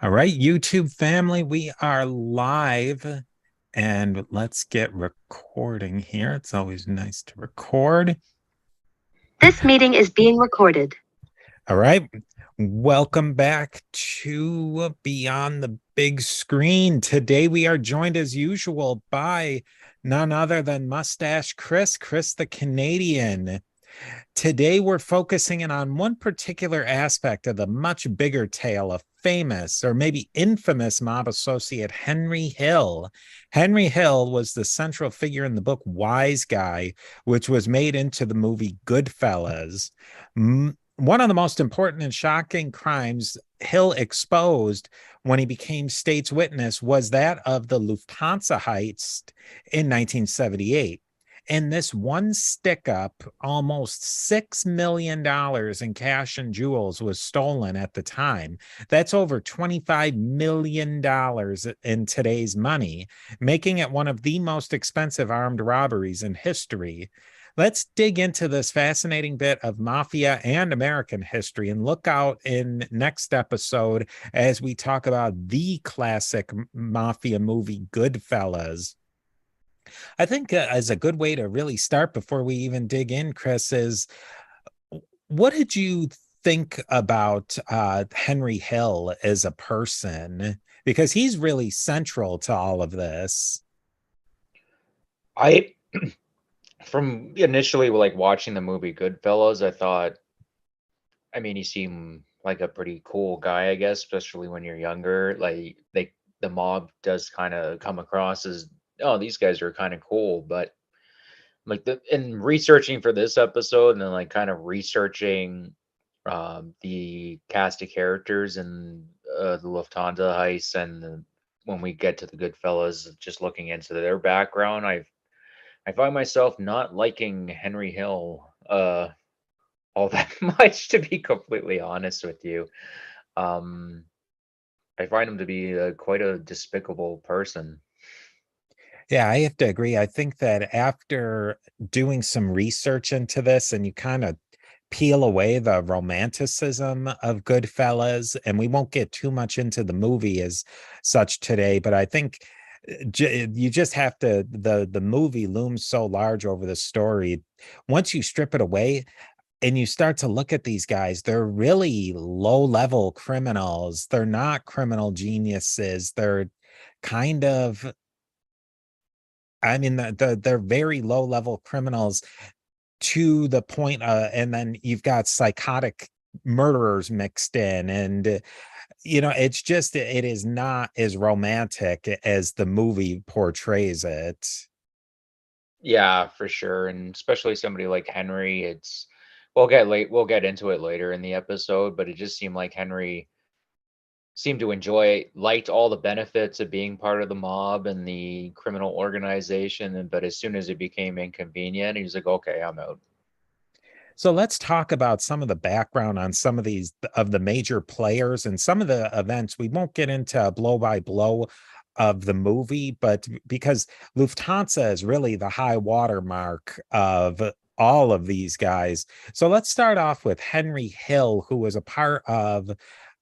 All right, YouTube family, we are live and let's get recording here. It's always nice to record. This meeting is being recorded. All right, welcome back to Beyond the Big Screen. Today we are joined as usual by none other than Mustache Chris the Canadian. Today, we're focusing in on one particular aspect of the much bigger tale of famous or maybe infamous mob associate Henry Hill. Henry Hill was the central figure in the book Wiseguy, which was made into the movie Goodfellas. One of the most important and shocking crimes Hill exposed when he became state's witness was that of the Lufthansa heist in 1978. In this one stick up, almost $6 million in cash and jewels was stolen at the time. That's over $25 million in today's money, making it one of the most expensive armed robberies in history. Let's dig into this fascinating bit of mafia and American history and look out in next episode as we talk about the classic mafia movie Goodfellas. I think as a good way to really start before we even dig in, Chris, is what did you think about Henry Hill as a person? Because he's really central to all of this. I from initially like watching the movie Goodfellas, I thought, I mean, he seemed like a pretty cool guy, I guess, especially when you're younger. Like the mob does kind of come across as, oh, these guys are kind of cool, but like the in researching for this episode and then like kind of researching the cast of characters and the Lufthansa heist when we get to the Goodfellas, just looking into their background, I find myself not liking Henry Hill all that much, to be completely honest with you. Um, I find him to be quite a despicable person. Yeah, I have to agree. I think that after doing some research into this and you kind of peel away the romanticism of Goodfellas, and we won't get too much into the movie as such today, but I think you just have to the movie looms so large over the story. Once you strip it away and you start to look at these guys, they're really low level criminals. They're not criminal geniuses. They're kind of, I mean, they're very low level criminals to the point, and then you've got psychotic murderers mixed in, and it's just it is not as romantic as the movie portrays it. Yeah, for sure, and especially somebody like Henry. We'll get into it later in the episode, but it just seemed like Henry seemed to liked all the benefits of being part of the mob and the criminal organization, but as soon as it became inconvenient, he was like, okay, I'm out. So let's talk about some of the background on some of these of the major players and some of the events. We won't get into blow by blow of the movie, but because Lufthansa is really the high watermark of all of these guys. So let's start off with Henry Hill, who was a part of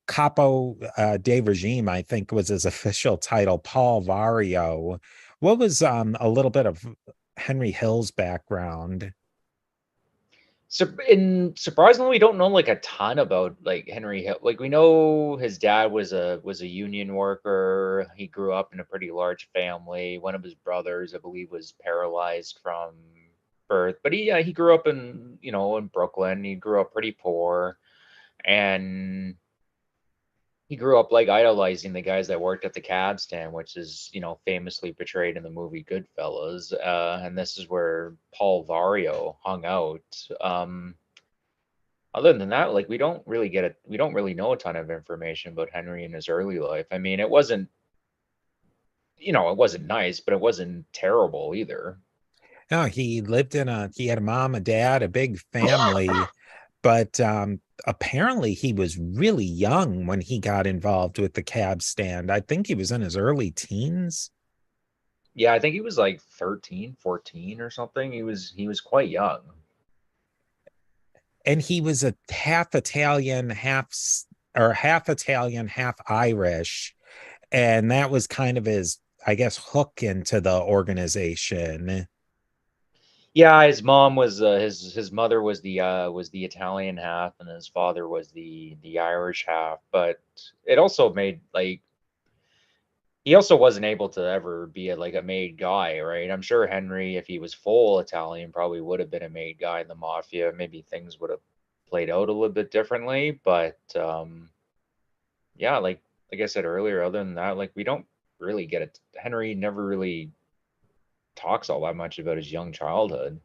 Capo de Regime, I think was his official title, Paul Vario. What was a little bit of Henry Hill's background? So, and surprisingly, we don't know like a ton about like Henry Hill. Like we know his dad was a union worker. He grew up in a pretty large family. One of his brothers, I believe, was paralyzed from birth. But he grew up in Brooklyn. He grew up pretty poor, and he grew up like idolizing the guys that worked at the cab stand, which is famously portrayed in the movie Goodfellas. And this is where Paul Vario hung out. Other than that, like we don't really know a ton of information about Henry in his early life. I mean, it wasn't nice, but it wasn't terrible either. No, he had a mom, a dad, a big family, but apparently he was really young when he got involved with the cab stand. I think he was in his early teens, Yeah, I think he was like 13, 14 or something. He was quite young. and he was a half Italian, or half Italian, half Irish, and that was kind of his, I guess, hook into the organization. Yeah, his mom was his mother was the Italian half, and his father was the Irish half. But it also made like he also wasn't able to ever be like a made guy, right? I'm sure Henry, if he was full Italian, probably would have been a made guy in the mafia. Maybe things would have played out a little bit differently, but yeah, like I said earlier, other than that, like we don't really get it. Henry never really talks all that much about his young childhood.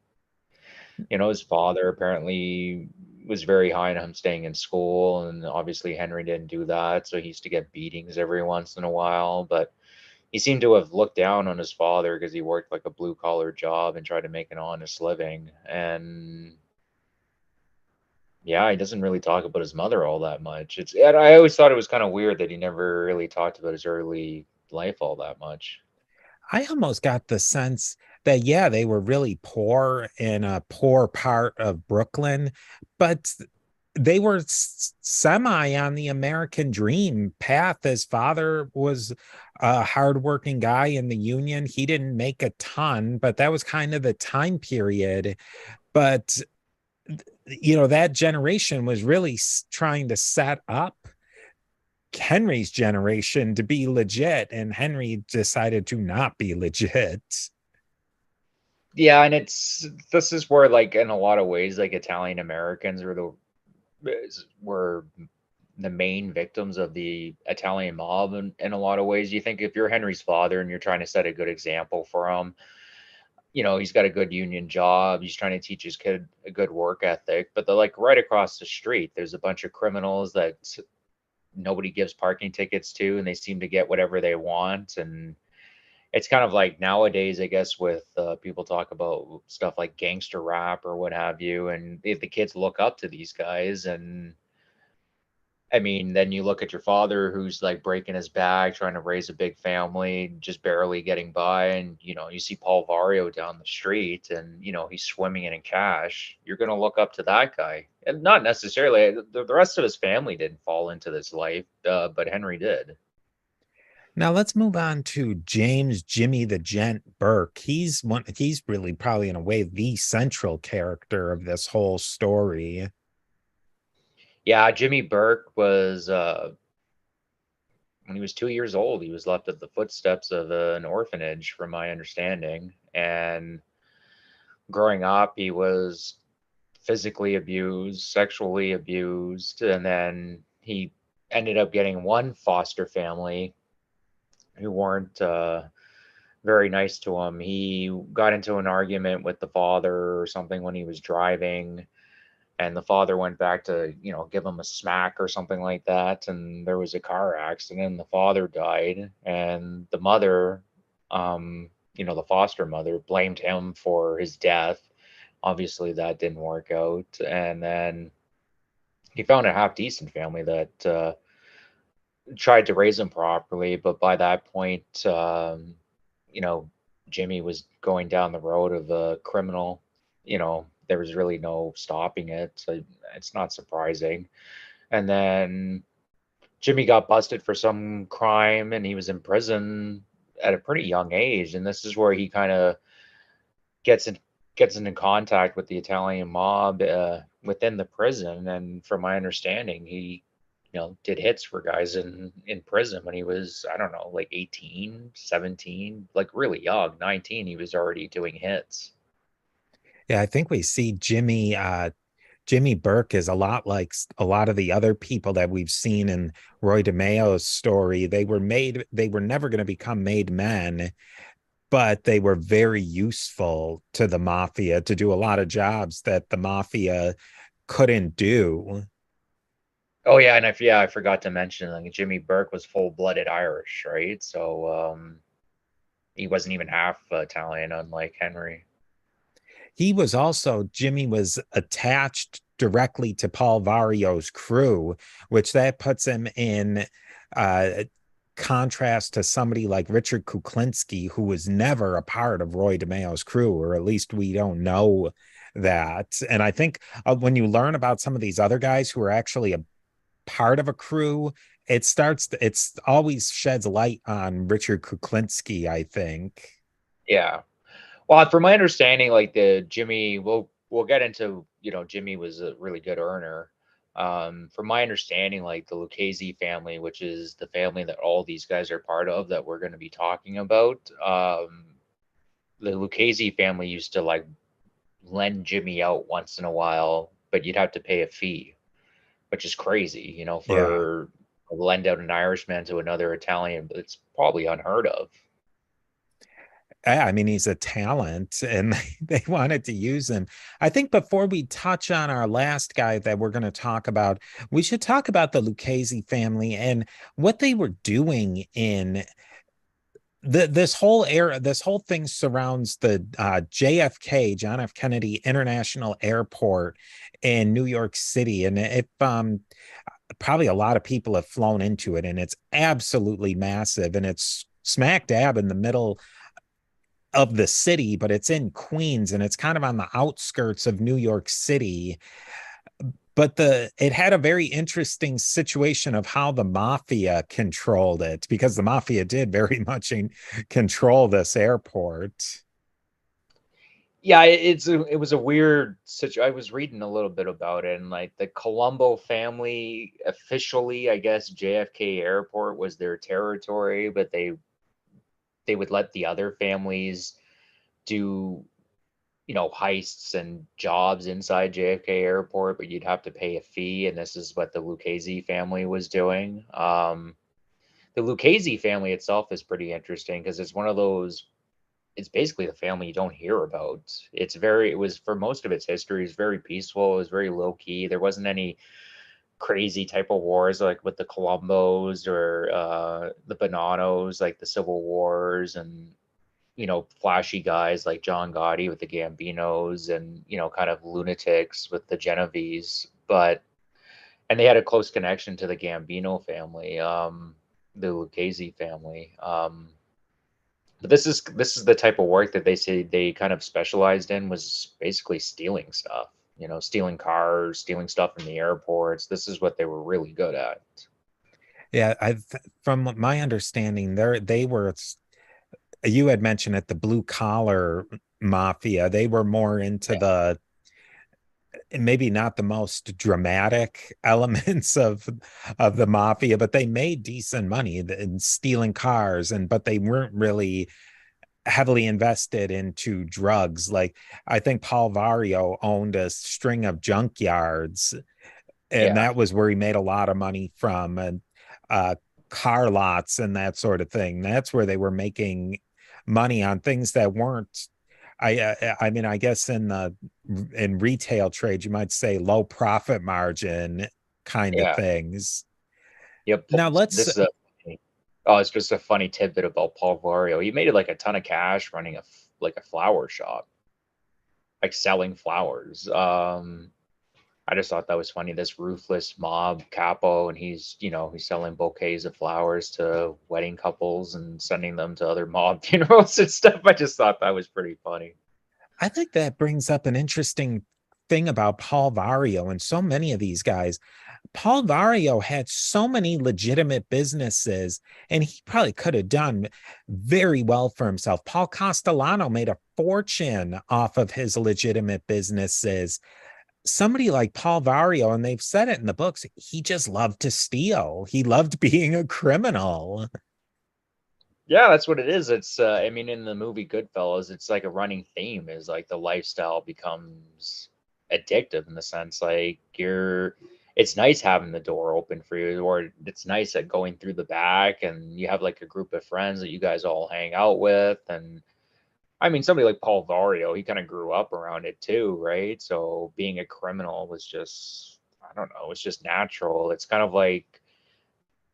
You know, his father apparently was very high on him staying in school, and obviously Henry didn't do that, so he used to get beatings every once in a while. But he seemed to have looked down on his father because he worked like a blue collar job and tried to make an honest living. And yeah, he doesn't really talk about his mother all that much. And I always thought it was kind of weird that he never really talked about his early life all that much. I almost got the sense that, yeah, they were really poor in a poor part of Brooklyn, but they were semi on the American dream path. His father was a hardworking guy in the union. He didn't make a ton, but that was kind of the time period. But, that generation was really trying to set up Henry's generation to be legit, and Henry decided to not be legit. Yeah, and this is where like in a lot of ways like Italian Americans were the main victims of the Italian mob in a lot of ways. You think if you're Henry's father and you're trying to set a good example for him, he's got a good union job. He's trying to teach his kid a good work ethic, but they're like right across the street. There's a bunch of criminals that nobody gives parking tickets to, and they seem to get whatever they want. And it's kind of like nowadays, I guess, with people talk about stuff like gangster rap or what have you, and if the kids look up to these guys, and I mean, then you look at your father who's like breaking his back, trying to raise a big family, just barely getting by. And, you see Paul Vario down the street and, he's swimming in cash. You're going to look up to that guy. And not necessarily, the rest of his family didn't fall into this life, but Henry did. Now let's move on to James Jimmy the Gent Burke. He's really probably in a way the central character of this whole story. Yeah, Jimmy Burke was, when he was 2 years old, he was left at the footsteps of an orphanage, from my understanding. And growing up, he was physically abused, sexually abused, and then he ended up getting one foster family who weren't very nice to him. He got into an argument with the father or something when he was driving, and the father went back to, give him a smack or something like that, and there was a car accident, and the father died, and the mother, the foster mother, blamed him for his death. Obviously, that didn't work out. And then he found a half decent family that tried to raise him properly. But by that point, you know, Jimmy was going down the road of a criminal. There was really no stopping it. So it's not surprising. And then Jimmy got busted for some crime and he was in prison at a pretty young age. And this is where he kind of gets in gets into contact with the Italian mob within the prison. And from my understanding, he did hits for guys in prison when he was, I don't know, like 18, 17, like really young. 19, he was already doing hits. Yeah, I think we see Jimmy Burke is a lot like a lot of the other people that we've seen in Roy DeMeo's story. They were never going to become made men, but they were very useful to the mafia to do a lot of jobs that the mafia couldn't do. Oh yeah, and I forgot to mention, like, Jimmy Burke was full-blooded Irish, right? So he wasn't even half Italian, unlike Henry. Jimmy was attached directly to Paul Vario's crew, which that puts him in uh, contrast to somebody like Richard Kuklinski, who was never a part of Roy DeMeo's crew, or at least we don't know that. And I think when you learn about some of these other guys who are actually a part of a crew. It's always sheds light on Richard Kuklinski, I think. Yeah. Well, from my understanding, like the Jimmy, we'll get into, Jimmy was a really good earner. From my understanding, like the Lucchese family, which is the family that all these guys are part of that we're going to be talking about, the Lucchese family used to like lend Jimmy out once in a while, but you'd have to pay a fee, which is crazy, Yeah. for lend out an Irishman to another Italian, but it's probably unheard of. I mean, he's a talent and they wanted to use him. I think before we touch on our last guy that we're going to talk about, we should talk about the Lucchese family and what they were doing in this whole era. This whole thing surrounds the JFK, John F. Kennedy International Airport in New York City. And if probably a lot of people have flown into it, and it's absolutely massive, and it's smack dab in the middle of the city, but it's in Queens and it's kind of on the outskirts of New York City. But it had a very interesting situation of how the mafia controlled it, because the mafia did very much control this airport. Yeah, it was a weird situation. I was reading a little bit about it, and like the Colombo family officially, I guess JFK Airport was their territory, but they would let the other families do, heists and jobs inside JFK Airport, but you'd have to pay a fee, and this is what the Lucchese family was doing. The Lucchese family itself is pretty interesting because it's one of those. It's basically the family you don't hear about. It was for most of its history, it's very peaceful. It was very low key. There wasn't any crazy type of wars like with the Colombos or the Bonanos, like the Civil Wars, and flashy guys like John Gotti with the Gambinos, and kind of lunatics with the Genovese. And they had a close connection to the Gambino family, the Lucchese family. But this is the type of work that they say they kind of specialized in, was basically stealing stuff. Stealing cars, stealing stuff from the airports. This is what they were really good at. Yeah, from my understanding, they were, you had mentioned it, the blue collar mafia. They were more into Yeah, the maybe not the most dramatic elements of the mafia, but they made decent money in stealing cars, and but they weren't really heavily invested into drugs. Like I think Paul Vario owned a string of junkyards, and yeah, that was where he made a lot of money from, and uh car lots and that sort of thing. That's where they were making money on things that weren't, I mean, I guess in retail trade you might say low profit margin kind of yeah. things. Yep. Now let's, This is a Oh, it's just a funny tidbit about Paul Vario. He made like a ton of cash running like a flower shop, like selling flowers. I just thought that was funny. This ruthless mob capo, and he's selling bouquets of flowers to wedding couples and sending them to other mob funerals and stuff. I just thought that was pretty funny. I think that brings up an interesting thing about Paul Vario and so many of these guys. Paul Vario had so many legitimate businesses, and he probably could have done very well for himself. Paul Castellano made a fortune off of his legitimate businesses. Somebody like Paul Vario, and they've said it in the books, he just loved to steal. He loved being a criminal. Yeah, that's what it is. I mean, in the movie Goodfellas, it's like a running theme is like the lifestyle becomes addictive in the sense like it's nice having the door open for you, or it's nice at going through the back and you have like a group of friends that you guys all hang out with. And I mean, somebody like Paul Vario, he kind of grew up around it too, right? So being a criminal was just, I don't know, it's just natural. It's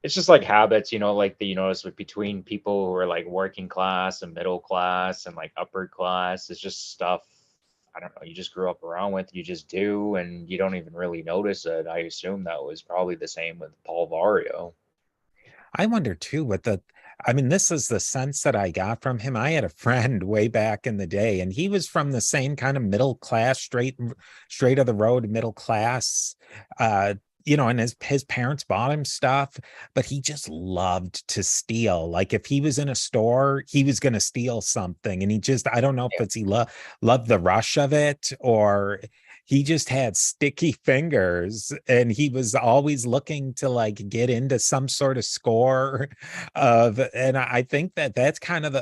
just like habits, like you notice with between people who are like working class and middle class and like upper class. It's just stuff, I don't know, you just grew up around with, you just do, and you don't even really notice it. I assume that was probably the same with Paul Vario. I wonder too what I mean, this is the sense that I got from him. I had a friend way back in the day, and he was from the same kind of middle class, straight of the road middle class, uh, and his parents bought him stuff, but he just loved to steal. Like if he was in a store, he was going to steal something, and I don't know if Yeah. it's loved the rush of it, or he just had sticky fingers, and he was always looking to like get into some sort of score and I think that that's kind of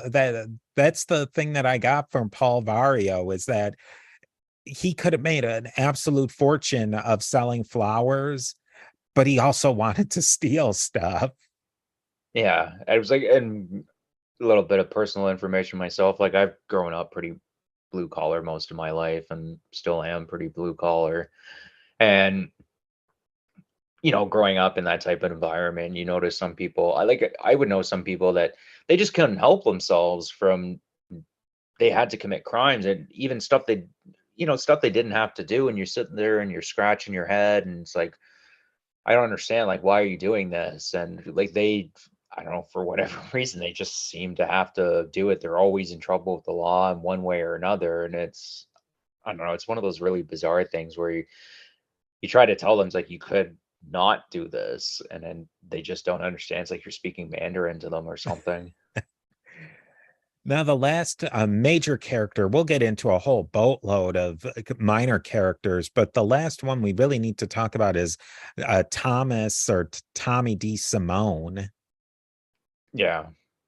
that's the thing that I got from Paul Vario, is that he could have made an absolute fortune of selling flowers, but he also wanted to steal stuff. Yeah, I was like, and a little bit of personal information myself. Like I've grown up pretty blue collar most of my life, and still am pretty blue collar. And growing up in that type of environment, you notice some people. I would know some people that they just couldn't help themselves from they had to commit crimes, and even stuff they didn't have to do. And you're sitting there and you're scratching your head, and it's like, I don't understand, like, why are you doing this? And like I don't know, for whatever reason, they just seem to have to do it. They're always in trouble with the law in one way or another. And I don't know, it's one of those really bizarre things where you try to tell them, it's like, you could not do this, and then they just don't understand. It's like you're speaking Mandarin to them or something. Now, the last major character, we'll get into a whole boatload of minor characters, but the last one we really need to talk about is Thomas, or Tommy D. Simone. Yeah.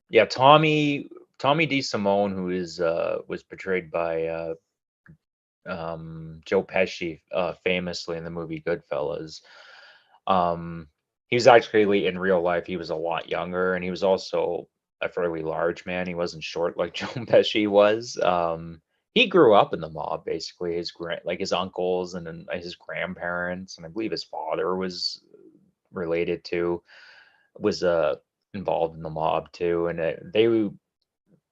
Yeah, Tommy D. Simone, who is was portrayed by Joe Pesci, famously in the movie Goodfellas. Um, he was actually in real life, he was a lot younger, and he was also a fairly large man. He wasn't short like Joe Pesci was. He grew up in the mob, basically. His uncles and then his grandparents, and I believe his father was involved in the mob too. And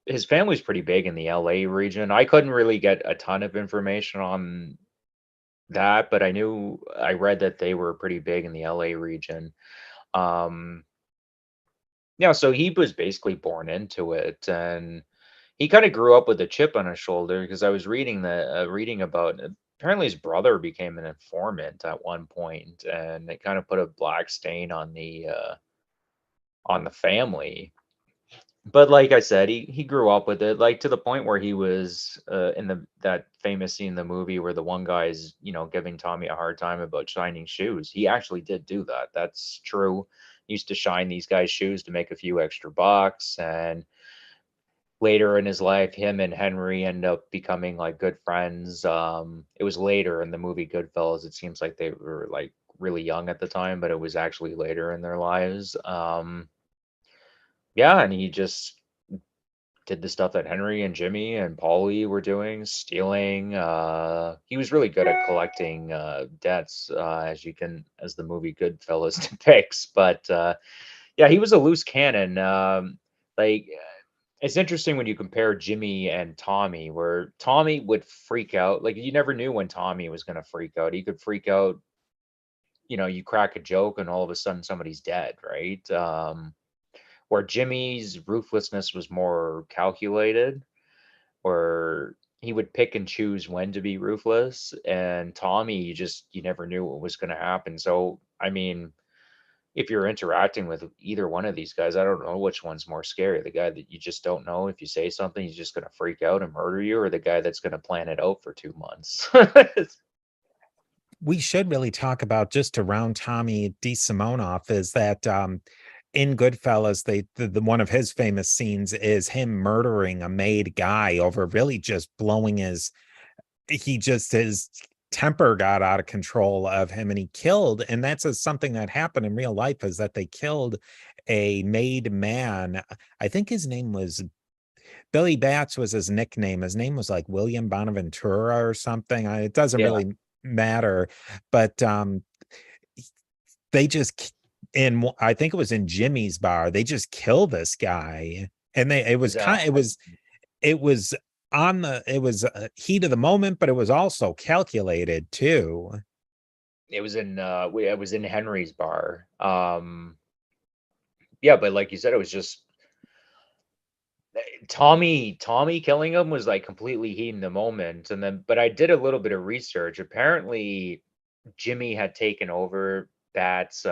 his family's pretty big in the LA region. I couldn't really get a ton of information on that, but I read that they were pretty big in the LA region. Um, yeah, so he was basically born into it, and he kind of grew up with a chip on his shoulder, because I was reading about, apparently his brother became an informant at one point, and it kind of put a black stain on the family. But like I said, he grew up with it, like to the point where he was in that famous scene in the movie where the one guy's giving Tommy a hard time about shining shoes. He actually did do that. That's true. He used to shine these guys' shoes to make a few extra bucks, and later in his life, him and Henry end up becoming like good friends. It was later in the movie Goodfellas. It seems like they were like really young at the time, but it was actually later in their lives. Yeah, and he just did the stuff that Henry and Jimmy and Paulie were doing, stealing. He was really good at collecting debts, as the movie Goodfellas depicts. But yeah, he was a loose cannon. Like it's interesting when you compare Jimmy and Tommy, where Tommy would freak out. Like you never knew when Tommy was going to freak out. He could freak out. You crack a joke and all of a sudden somebody's dead, right? Where Jimmy's ruthlessness was more calculated, where he would pick and choose when to be ruthless. And Tommy, you never knew what was going to happen. So, I mean, if you're interacting with either one of these guys, I don't know which one's more scary. The guy that you just don't know, if you say something, he's just going to freak out and murder you, or the guy that's going to plan it out for 2 months. We should really talk about, just to round Tommy DeSimone off, is that in Goodfellas, the one of his famous scenes is him murdering a made guy over really just blowing his temper got out of control of him, and he killed. And that's something that happened in real life, is that they killed a made man. I think his name was Billy Bats, was his nickname. His name was like William Bonaventura or something. It doesn't Yeah, really matter, but they just I think it was in Jimmy's bar. They just kill this guy, and it was was that it was it was heat of the moment, but it was also calculated too. it was in Henry's bar. Yeah, but like you said, it was just Tommy killing him was like completely heat in the moment. And then, but I did a little bit of research. Apparently Jimmy had taken over Bat's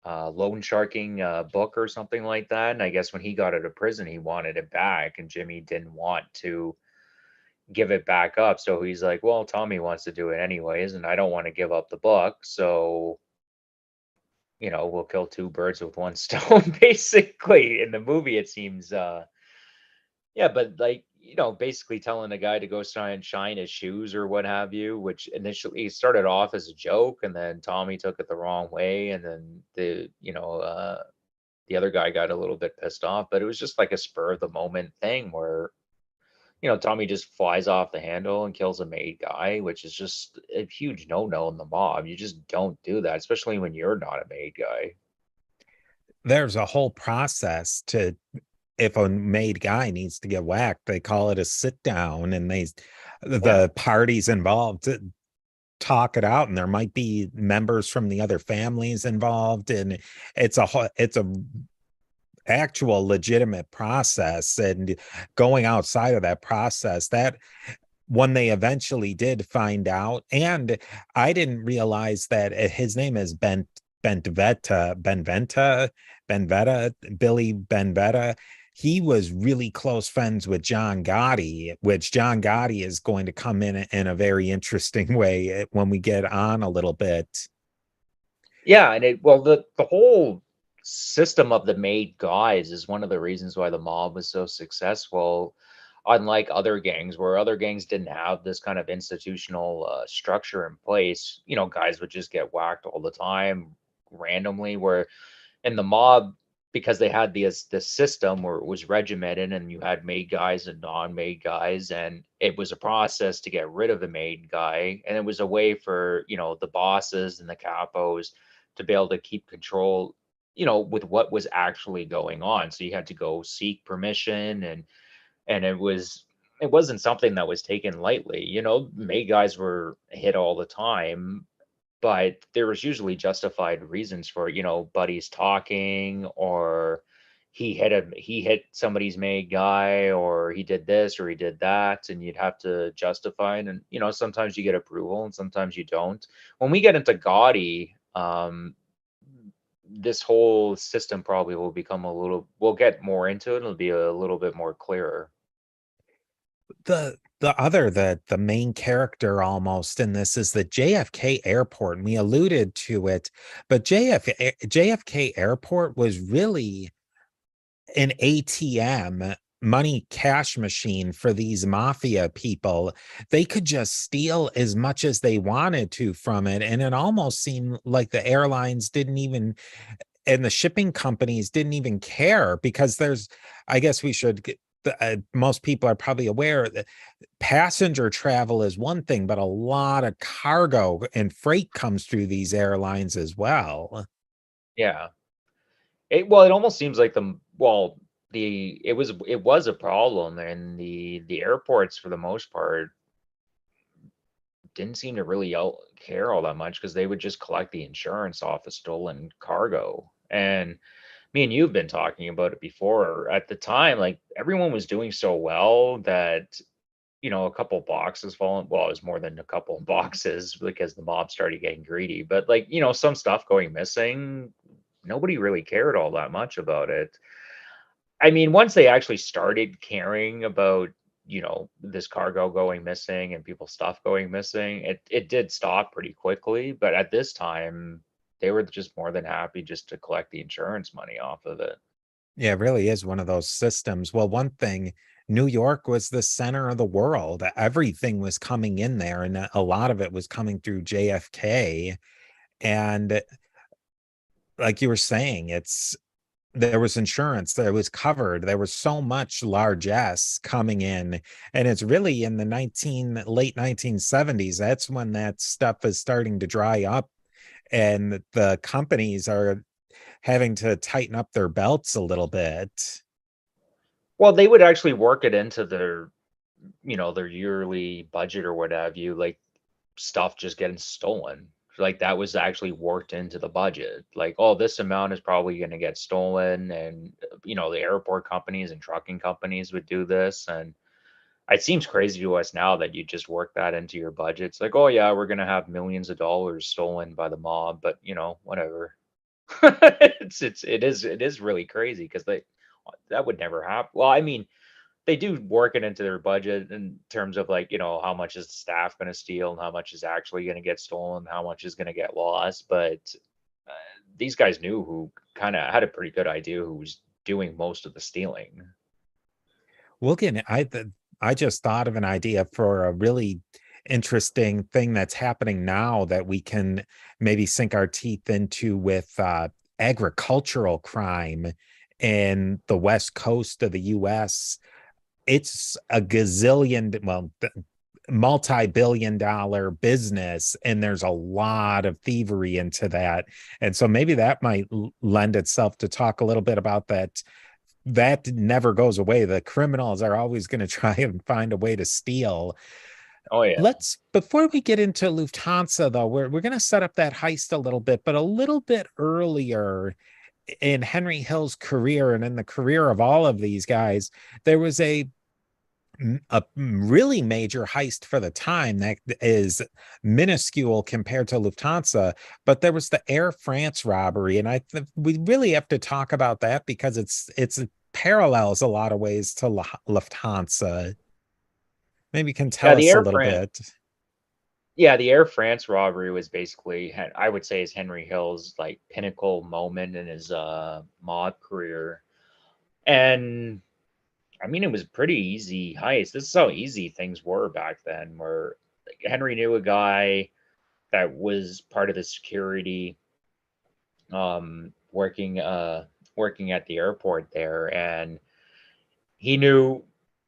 loan sharking book or something like that. And I guess when he got out of prison, he wanted it back, and Jimmy didn't want to give it back up. So he's like, well, Tommy wants to do it anyways, and I don't want to give up the book. So, we'll kill two birds with one stone, basically. In the movie, it seems, yeah, but like, basically telling a guy to go try and shine his shoes or what have you, which initially started off as a joke, and then Tommy took it the wrong way, and then the other guy got a little bit pissed off, but it was just like a spur of the moment thing where, Tommy just flies off the handle and kills a made guy, which is just a huge no-no in the mob. You just don't do that, especially when you're not a made guy. There's a whole process to if a made guy needs to get whacked, they call it a sit down, and Yeah. the parties involved talk it out, and there might be members from the other families involved, and it's a actual legitimate process. And going outside of that process, that when they eventually did find out, and I didn't realize that his name is Benvetta, Billy Benvetta. He was really close friends with John Gotti, which John Gotti is going to come in a very interesting way when we get on a little bit. Yeah, and the whole system of the made guys is one of the reasons why the mob was so successful, unlike other gangs, where other gangs didn't have this kind of institutional structure in place. Guys would just get whacked all the time randomly, where in the mob, because they had this system where it was regimented and you had made guys and non-made guys, and it was a process to get rid of the made guy, and it was a way for the bosses and the capos to be able to keep control with what was actually going on. So you had to go seek permission, and it wasn't something that was taken lightly. Made guys were hit all the time, but there was usually justified reasons for it. Buddies talking, or he hit somebody's made guy, or he did this or he did that, and you'd have to justify it. And sometimes you get approval and sometimes you don't. When we get into Gotti, this whole system probably will become we'll get more into it, it'll be a little bit more clearer. The main character almost in this is the JFK airport, and we alluded to it, but JFK airport was really an ATM, money cash machine for these mafia people. They could just steal as much as they wanted to from it, and it almost seemed like the airlines didn't even, and the shipping companies didn't even care, because I guess we should most people are probably aware that passenger travel is one thing, but a lot of cargo and freight comes through these airlines as well. Yeah. It almost seems like it was a problem, and the airports for the most part didn't seem to really care all that much, because they would just collect the insurance off of stolen cargo. And me and you've been talking about it before. At the time, like, everyone was doing so well that a couple boxes falling. Well, it was more than a couple boxes, because the mob started getting greedy. But like, some stuff going missing, nobody really cared all that much about it. I mean, once they actually started caring about, this cargo going missing and people's stuff going missing, it did stop pretty quickly. But at this time, they were just more than happy just to collect the insurance money off of it. Yeah, it really is one of those systems. Well, one thing, New York was the center of the world. Everything was coming in there, and a lot of it was coming through JFK. And like you were saying, there was insurance, there was covered, there was so much largesse coming in. And it's really in the late 1970s, that's when that stuff is starting to dry up, and the companies are having to tighten up their belts a little bit. Well, they would actually work it into their yearly budget or what have you, like stuff just getting stolen. Like, that was actually worked into the budget. Like, oh, this amount is probably going to get stolen, and the airport companies and trucking companies would do this, and it seems crazy to us now that you just work that into your budget. It's like, oh yeah, we're gonna have millions of dollars stolen by the mob, but whatever. It is really crazy because that would never happen. Well, I mean, they do work it into their budget in terms of like, how much is the staff going to steal and how much is actually going to get stolen, how much is going to get lost. But uh, these guys knew who kind of had a pretty good idea who was doing most of the stealing. We'll get I just thought of an idea for a really interesting thing that's happening now that we can maybe sink our teeth into with agricultural crime in the west coast of the US. It's a gazillion, well, multi-billion dollar business, and there's a lot of thievery into that. And so maybe that might lend itself to talk a little bit about that never goes away. The criminals are always going to try and find a way to steal. Oh yeah. Let's, before we get into Lufthansa, though, we're going to set up that heist a little bit, but a little bit earlier in Henry Hill's career and in the career of all of these guys, there was a really major heist for the time that is minuscule compared to Lufthansa, but there was the Air France robbery, and we really have to talk about that because it parallels a lot of ways to Lufthansa. Maybe you can Yeah, tell us a little bit. The Air France robbery was basically, I would say, is Henry Hill's like pinnacle moment in his mob career. And I mean, it was pretty easy heist. This is how easy things were back then, where like, Henry knew a guy that was part of the security, working at the airport there, and he knew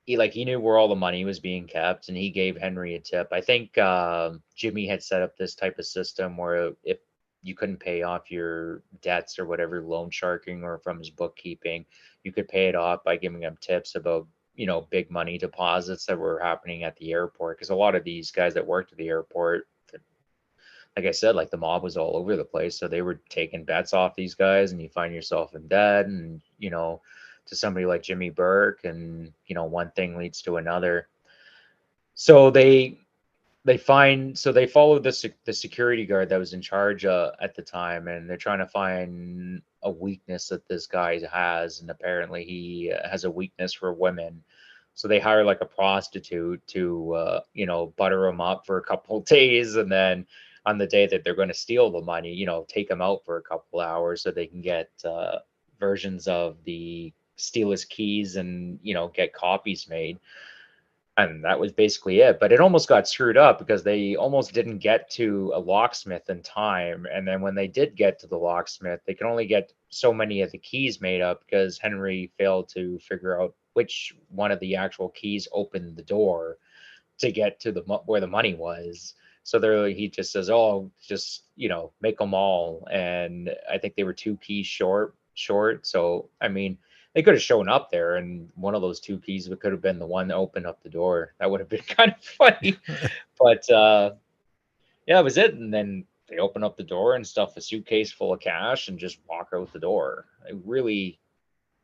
he knew where all the money was being kept, and he gave Henry a tip. I think Jimmy had set up this type of system where if you couldn't pay off your debts or whatever, loan sharking or from his bookkeeping, you could pay it off by giving him tips about big money deposits that were happening at the airport. Because a lot of these guys that worked at the airport, like I said, like the mob was all over the place. So they were taking bets off these guys, and you find yourself in debt, and to somebody like Jimmy Burke, and one thing leads to another. So they followed the security guard that was in charge at the time, and they're trying to find a weakness that this guy has, and apparently he has a weakness for women. So they hire like a prostitute to butter him up for a couple of days, and then on the day that they're going to steal the money, take him out for a couple of hours so they can get versions of the steal his keys and get copies made. And that was basically it. But it almost got screwed up because they almost didn't get to a locksmith in time. And then when they did get to the locksmith, they could only get so many of the keys made up because Henry failed to figure out which one of the actual keys opened the door to get to the where the money was. So he just says, "Oh, just make them all." And I think they were two keys short. So I mean, they could have shown up there, and one of those two keys could have been the one that opened up the door. That would have been kind of funny. But yeah, it was it. And then they open up the door and stuff a suitcase full of cash and just walk out the door. It really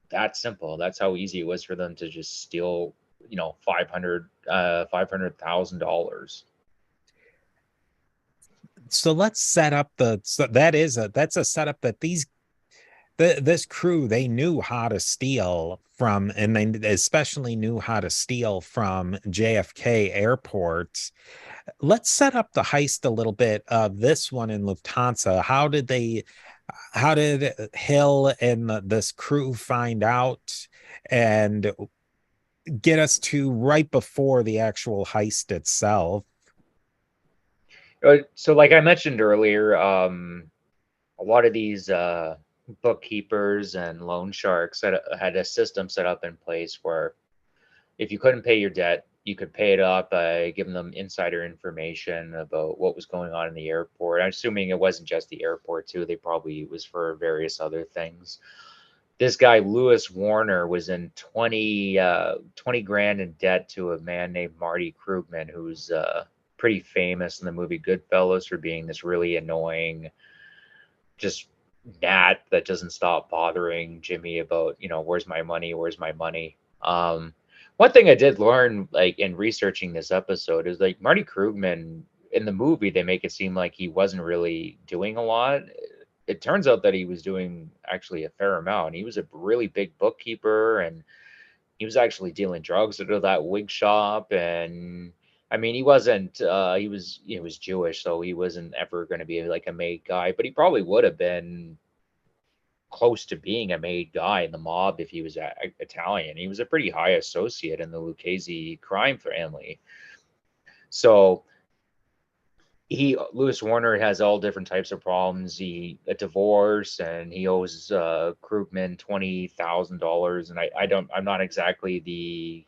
that simple. That's how easy it was for them to just steal, $500,000. So let's set up that's a setup that this crew, they knew how to steal from, and they especially knew how to steal from JFK airports. Let's set up the heist a little bit of this one in Lufthansa. How did Hill and this crew find out and get us to right before the actual heist itself? So, like I mentioned earlier, a lot of these bookkeepers and loan sharks had a system set up in place where if you couldn't pay your debt, you could pay it off by giving them insider information about what was going on in the airport. I'm assuming it wasn't just the airport too. They probably was for various other things. This guy, Lewis Warner, was in 20 grand in debt to a man named Marty Krugman, who's pretty famous in the movie Goodfellas for being this really annoying, just gnat that doesn't stop bothering Jimmy about, where's my money? Where's my money? One thing I did learn, like in researching this episode, is like Marty Krugman in the movie, they make it seem like he wasn't really doing a lot. It turns out that he was doing actually a fair amount. He was a really big bookkeeper, and he was actually dealing drugs out of that wig shop. And I mean, he wasn't. He was Jewish, so he wasn't ever going to be like a made guy. But he probably would have been close to being a made guy in the mob if he was Italian. He was a pretty high associate in the Lucchese crime family. So Lewis Warner has all different types of problems. He a divorce, and he owes Krugman $20,000, and I'm not exactly the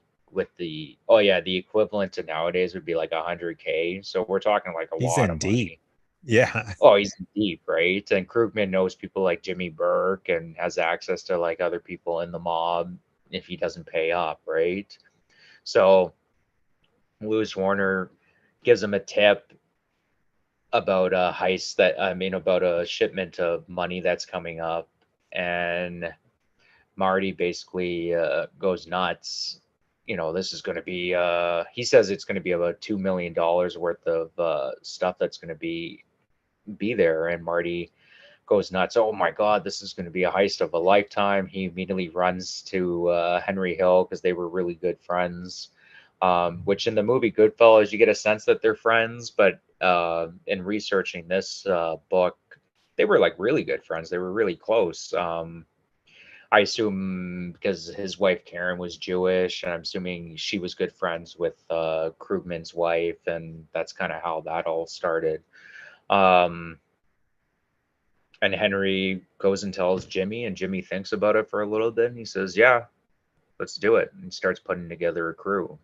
equivalent to nowadays would be like 100K. So we're talking like a He's lot in of deep. money. Yeah. Oh, he's deep, right? And Krugman knows people like Jimmy Burke and has access to like other people in the mob if he doesn't pay up, right? So Lewis Warner gives him a tip about a heist about a shipment of money that's coming up, and Marty basically goes nuts. This is going to be. He says it's going to be about $2 million worth of stuff that's going to be there, and Marty goes nuts. Oh my God, this is going to be a heist of a lifetime. He immediately runs to Henry Hill because they were really good friends. Which in the movie Goodfellas, you get a sense that they're friends, but in researching this book, they were like really good friends. They were really close. I assume because his wife Karen was Jewish, and I'm assuming she was good friends with Krugman's wife, and that's kind of how that all started. Um, and Henry goes and tells Jimmy, and Jimmy thinks about it for a little bit, and he says, "Yeah, let's do it." And he starts putting together a crew.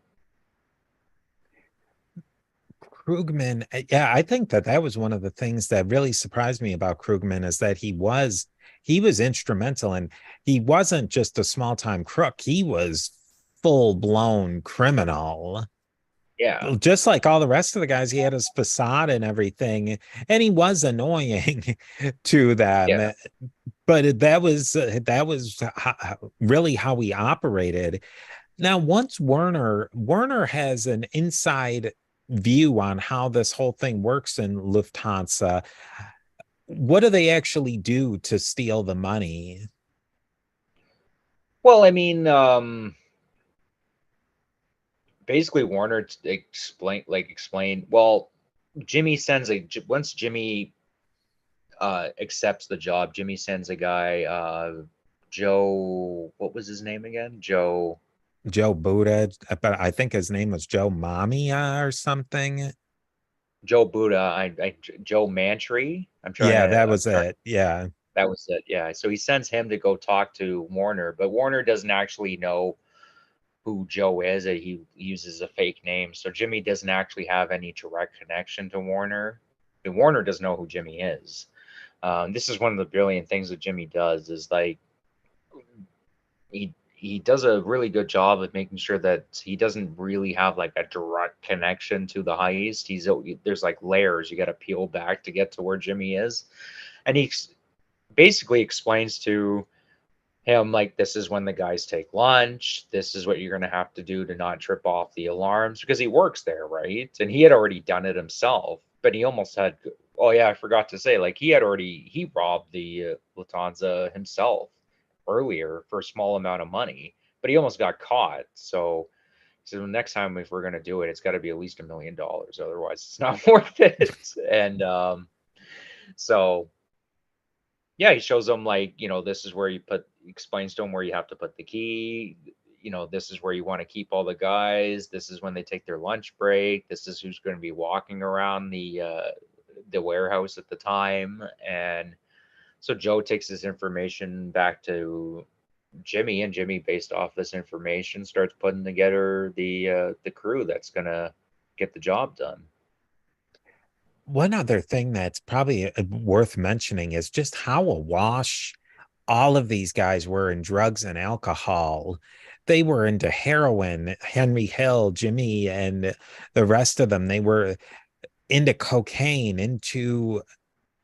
Krugman, yeah, I think that was one of the things that really surprised me about Krugman is that he was instrumental, and he wasn't just a small-time crook. He was full-blown criminal. Yeah, Just like all the rest of the guys, he had his facade and everything, and he was annoying to them. yeah. But that was really how he operated. Now, once Werner has an inside view on how this whole thing works in Lufthansa. What do they actually do to steal the money? Well, I mean, basically Warner explain. Well, Jimmy sends a once Jimmy accepts the job. Jimmy sends a guy, Joe. What was his name again? Joe Buddha, but I think his name was Joe Mamiya or something. Joe Buddha. Joe Mantry. I'm trying Yeah, to. that was it. Yeah. That was it. Yeah. So he sends him to go talk to Warner, but Warner doesn't actually know who Joe is. He uses a fake name. So Jimmy doesn't actually have any direct connection to Warner. And Warner doesn't know who Jimmy is. This is one of the brilliant things that Jimmy does is like he does a really good job of making sure that he doesn't really have like a direct connection to the heist. There's like layers you got to peel back to get to where Jimmy is, and he basically explains to him like this is when the guys take lunch, this is what you're going to have to do to not trip off the alarms because he works there, right? And he had already done it himself, but he almost had. Oh yeah, I forgot to say, like he robbed the Lufthansa himself earlier for a small amount of money, but he almost got caught. So next time if we're going to do it, it's got to be at least $1 million, otherwise it's not worth it. And so yeah, he shows them like, this is where explains to them where you have to put the key. This is where you want to keep all the guys. This is when they take their lunch break. This is who's going to be walking around the warehouse at the time. And so Joe takes this information back to Jimmy, and Jimmy, based off this information, starts putting together the crew that's gonna get the job done. One other thing that's probably worth mentioning is just how awash all of these guys were in drugs and alcohol. They were into heroin, Henry Hill, Jimmy, and the rest of them. They were into cocaine, into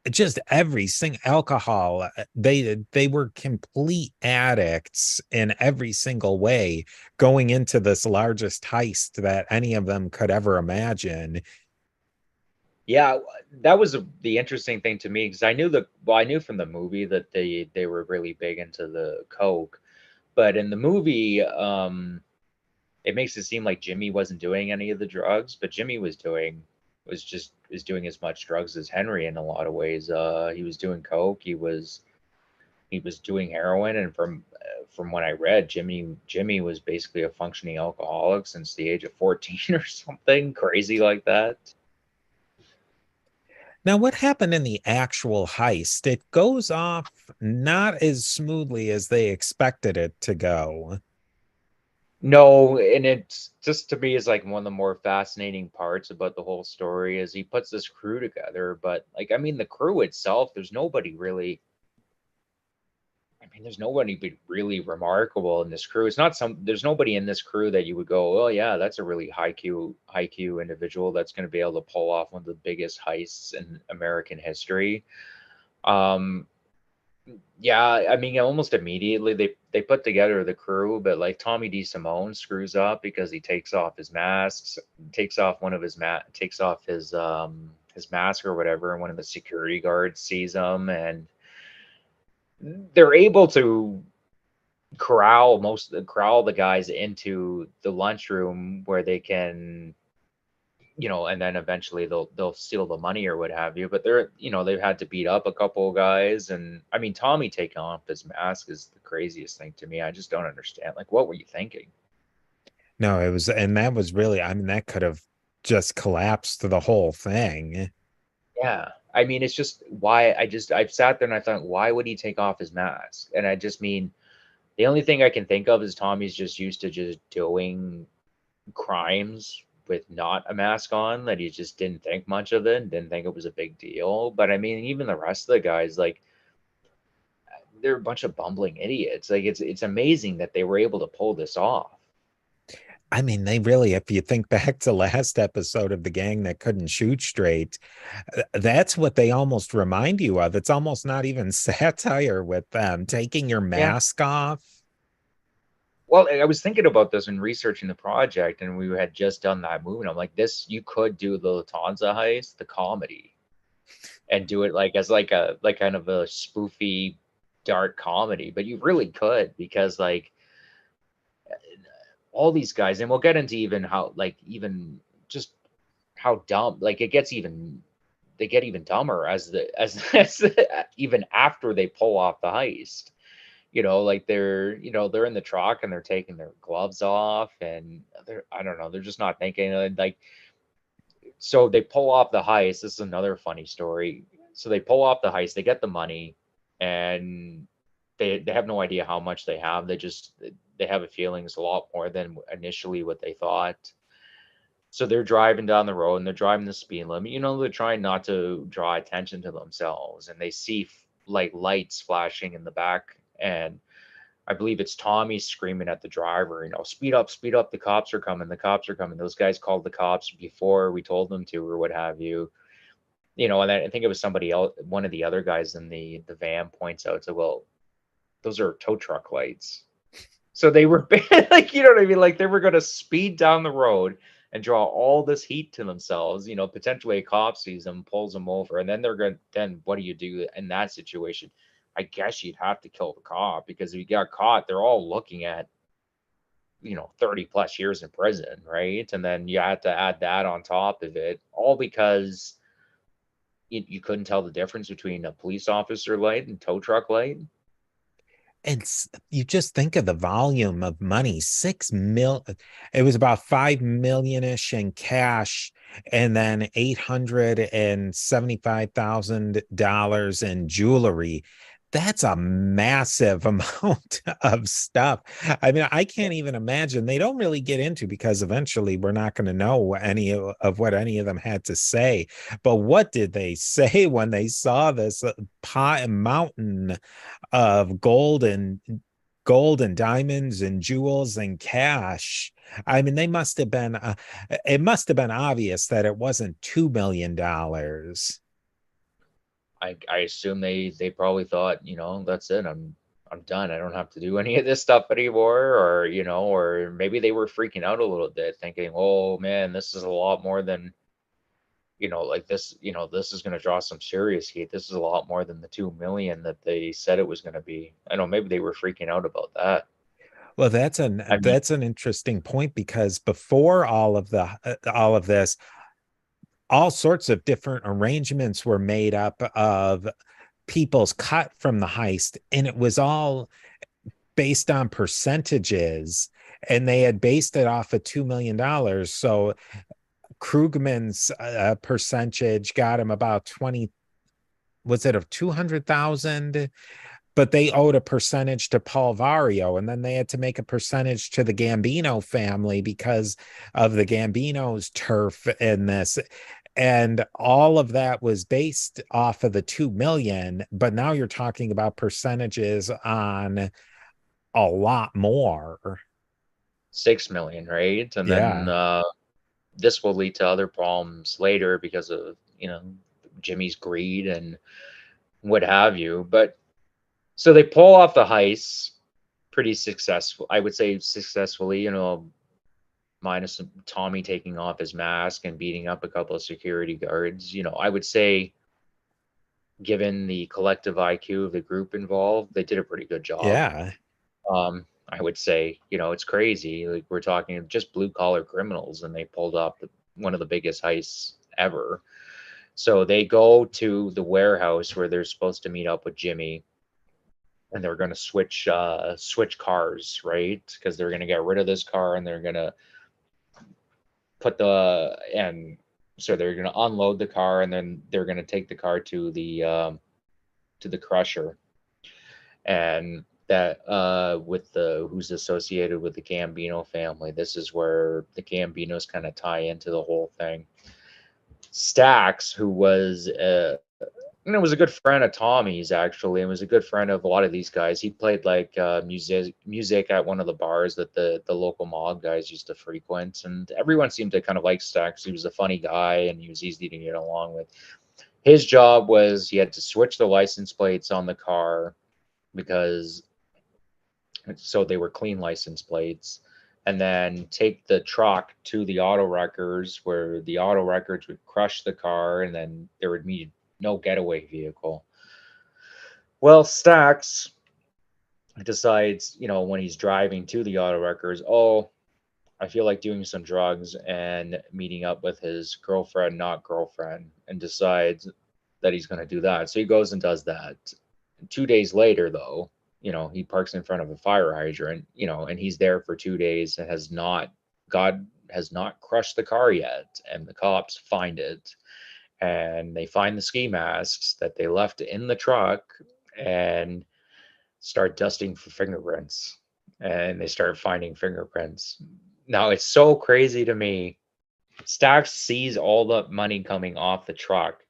just every single alcohol. They were complete addicts in every single way going into this largest heist that any of them could ever imagine. Yeah, that was the interesting thing to me because I knew from the movie that they were really big into the coke, but in the movie, it makes it seem like Jimmy wasn't doing any of the drugs, but Jimmy was doing as much drugs as Henry in a lot of ways. He was doing coke, he was doing heroin, and from what I read, Jimmy was basically a functioning alcoholic since the age of 14 or something crazy like that. Now, what happened in the actual heist? It goes off not as smoothly as they expected it to go. No, and it's just to me is like one of the more fascinating parts about the whole story is he puts this crew together, but like I mean the crew itself, there's nobody really remarkable in this crew. There's nobody in this crew that you would go, oh yeah, that's a really high Q individual that's going to be able to pull off one of the biggest heists in American history. Um, yeah, I mean, almost immediately they put together the crew, but like Tommy D. Simone screws up because he takes off his masks, takes off his mask or whatever, and one of the security guards sees him, and they're able to corral the guys into the lunchroom where they can, and then eventually they'll steal the money or what have you. But they've had to beat up a couple of guys, and I mean Tommy taking off his mask is the craziest thing to me. I just don't understand. Like, what were you thinking? No, it was, and that was really, I mean, that could have just collapsed the whole thing. Yeah. I mean, it's just why I've sat there and I thought, why would he take off his mask? And I just mean the only thing I can think of is Tommy's just used to just doing crimes with not a mask on, that he just didn't think much of it, didn't think it was a big deal. But I mean, even the rest of the guys, like they're a bunch of bumbling idiots. Like it's amazing that they were able to pull this off. I mean, they really, if you think back to last episode of the gang that couldn't shoot straight, that's what they almost remind you of. It's almost not even satire with them taking your Yeah. mask off. Well, I was thinking about this when researching the project, and we had just done that movie. And I'm like, this you could do the Lufthansa heist, the comedy, and do it like as like kind of a spoofy dark comedy, but you really could because like all these guys, and we'll get into even how like even just how dumb like it gets even they get even dumber as even after they pull off the heist. Like they're in the truck and they're taking their gloves off and they're I don't know, they're just not thinking like so they pull off the heist. This is another funny story. So they pull off the heist, they get the money, and they have no idea how much they have. They have a feeling it's a lot more than initially what they thought. So they're driving down the road and they're driving the speed limit. They're trying not to draw attention to themselves, and they see like lights flashing in the back, and I believe it's Tommy screaming at the driver, speed up, the cops are coming, the cops are coming. Those guys called the cops before we told them to, or what have you. And I think it was somebody else, one of the other guys in the van points out to, well, those are tow truck lights. So they were like, you know what I mean? Like they were going to speed down the road and draw all this heat to themselves. Potentially a cop sees them, pulls them over, and then then what do you do in that situation? I guess you'd have to kill the cop because if you got caught, they're all looking at, 30 plus years in prison, right? And then you have to add that on top of it, all because you couldn't tell the difference between a police officer light and tow truck light. It's you just think of the volume of money, 6 mil. It was about 5 million-ish in cash, and then $875,000 in jewelry. That's a massive amount of stuff. I mean, I can't even imagine. They don't really get into, because eventually we're not going to know any of what any of them had to say. But what did they say when they saw this pot mountain of gold and diamonds and jewels and cash? I mean, they must have been it must have been obvious that it wasn't $2 million. I assume they probably thought, that's it. I'm done. I don't have to do any of this stuff anymore, or or maybe they were freaking out a little bit, thinking, oh man, this is a lot more than like this. This is going to draw some serious heat. This is a lot more than the 2 million that they said it was going to be. I know maybe they were freaking out about that. Well, I mean, that's an interesting point, because before all of this, all sorts of different arrangements were made up of people's cut from the heist, and it was all based on percentages, and they had based it off of $2 million. So Krugman's percentage got him about 20, was it of 200,000? But they owed a percentage to Paul Vario, and then they had to make a percentage to the Gambino family because of the Gambino's turf in this. And all of that was based off of the 2 million, but now you're talking about percentages on a lot more. 6 million, right? And then Yeah. this will lead to other problems later because of Jimmy's greed and what have you. But so they pull off the heist pretty successful, I would say successfully, minus Tommy taking off his mask and beating up a couple of security guards. I would say, given the collective IQ of the group involved, they did a pretty good job. Yeah. I would say, it's crazy. Like, we're talking just blue collar criminals, and they pulled off one of the biggest heists ever. So they go to the warehouse where they're supposed to meet up with Jimmy, and they're going to switch cars, right? Because they're going to get rid of this car, and they're going to put the and so they're going to unload the car, and then they're going to take the car to the crusher. And that with the who's associated with the Gambino family, this is where the Gambinos kind of tie into the whole thing. Stacks, who was was a good friend of Tommy's, actually, and was a good friend of a lot of these guys. He played like music at one of the bars that the local mob guys used to frequent, and everyone seemed to kind of like Stacks. He was a funny guy, and he was easy to get along with. His job was he had to switch the license plates on the car, because so they were clean license plates, and then take the truck to the auto wreckers, where the auto wreckers would crush the car, and then there would be no getaway vehicle. Well, Stacks decides, when he's driving to the auto wreckers, oh, I feel like doing some drugs and meeting up with his girlfriend, not girlfriend, and decides that he's going to do that. So he goes and does that. 2 days later, though, he parks in front of a fire hydrant, and he's there for 2 days and God has not crushed the car yet. And the cops find it, and they find the ski masks that they left in the truck, and start dusting for fingerprints. And they start finding fingerprints. Now, it's so crazy to me. Stacks sees all the money coming off the truck.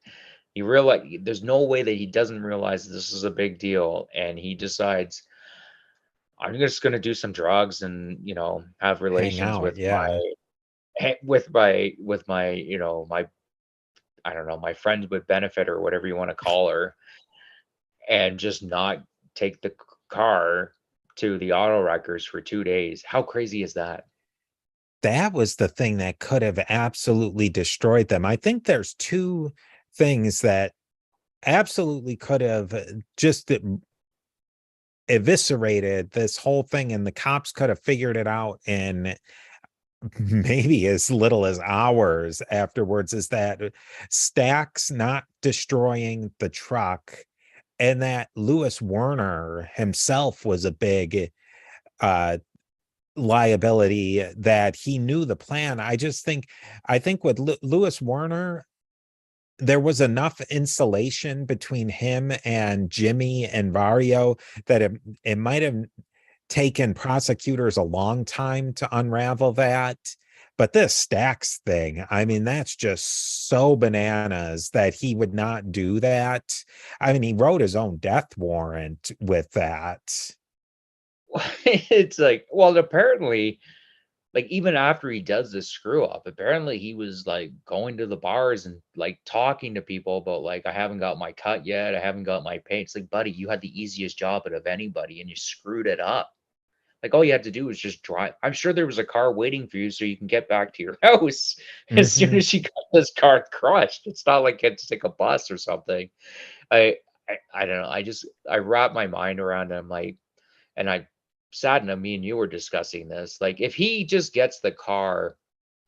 He realize there's no way that he doesn't realize this is a big deal, and he decides, I'm just going to do some drugs and have Hang relations out. with Yeah. my my I don't know, my friend with benefit, or whatever you want to call her, and just not take the car to the auto wreckers for 2 days. How crazy is that? That was the thing that could have absolutely destroyed them. I think there's two things that absolutely could have just eviscerated this whole thing, and the cops could have figured it out in maybe as little as hours afterwards. Is that Stacks not destroying the truck, and that Lewis Werner himself was a big uh liability, that he knew the plan. I think with Lewis Werner, there was enough insulation between him and Jimmy and Vario that it might have taken prosecutors a long time to unravel that. But this Stacks thing, I mean, that's just so bananas that he would not do that. I mean, he wrote his own death warrant with that. It's like, well, apparently like even after he does this screw up, apparently he was like going to the bars and like talking to people about like, I haven't got my cut yet, I haven't got my pay. It's like, buddy, you had the easiest job out of anybody and you screwed it up. Like all you had to do was just drive. I'm sure there was a car waiting for you so you can get back to your house as soon Hmm. as you got this car crushed. It's not like you had to take a bus or something. I I don't know. I wrap my mind around it. I'm like, and I saddened me and you were discussing this. Like, if he just gets the car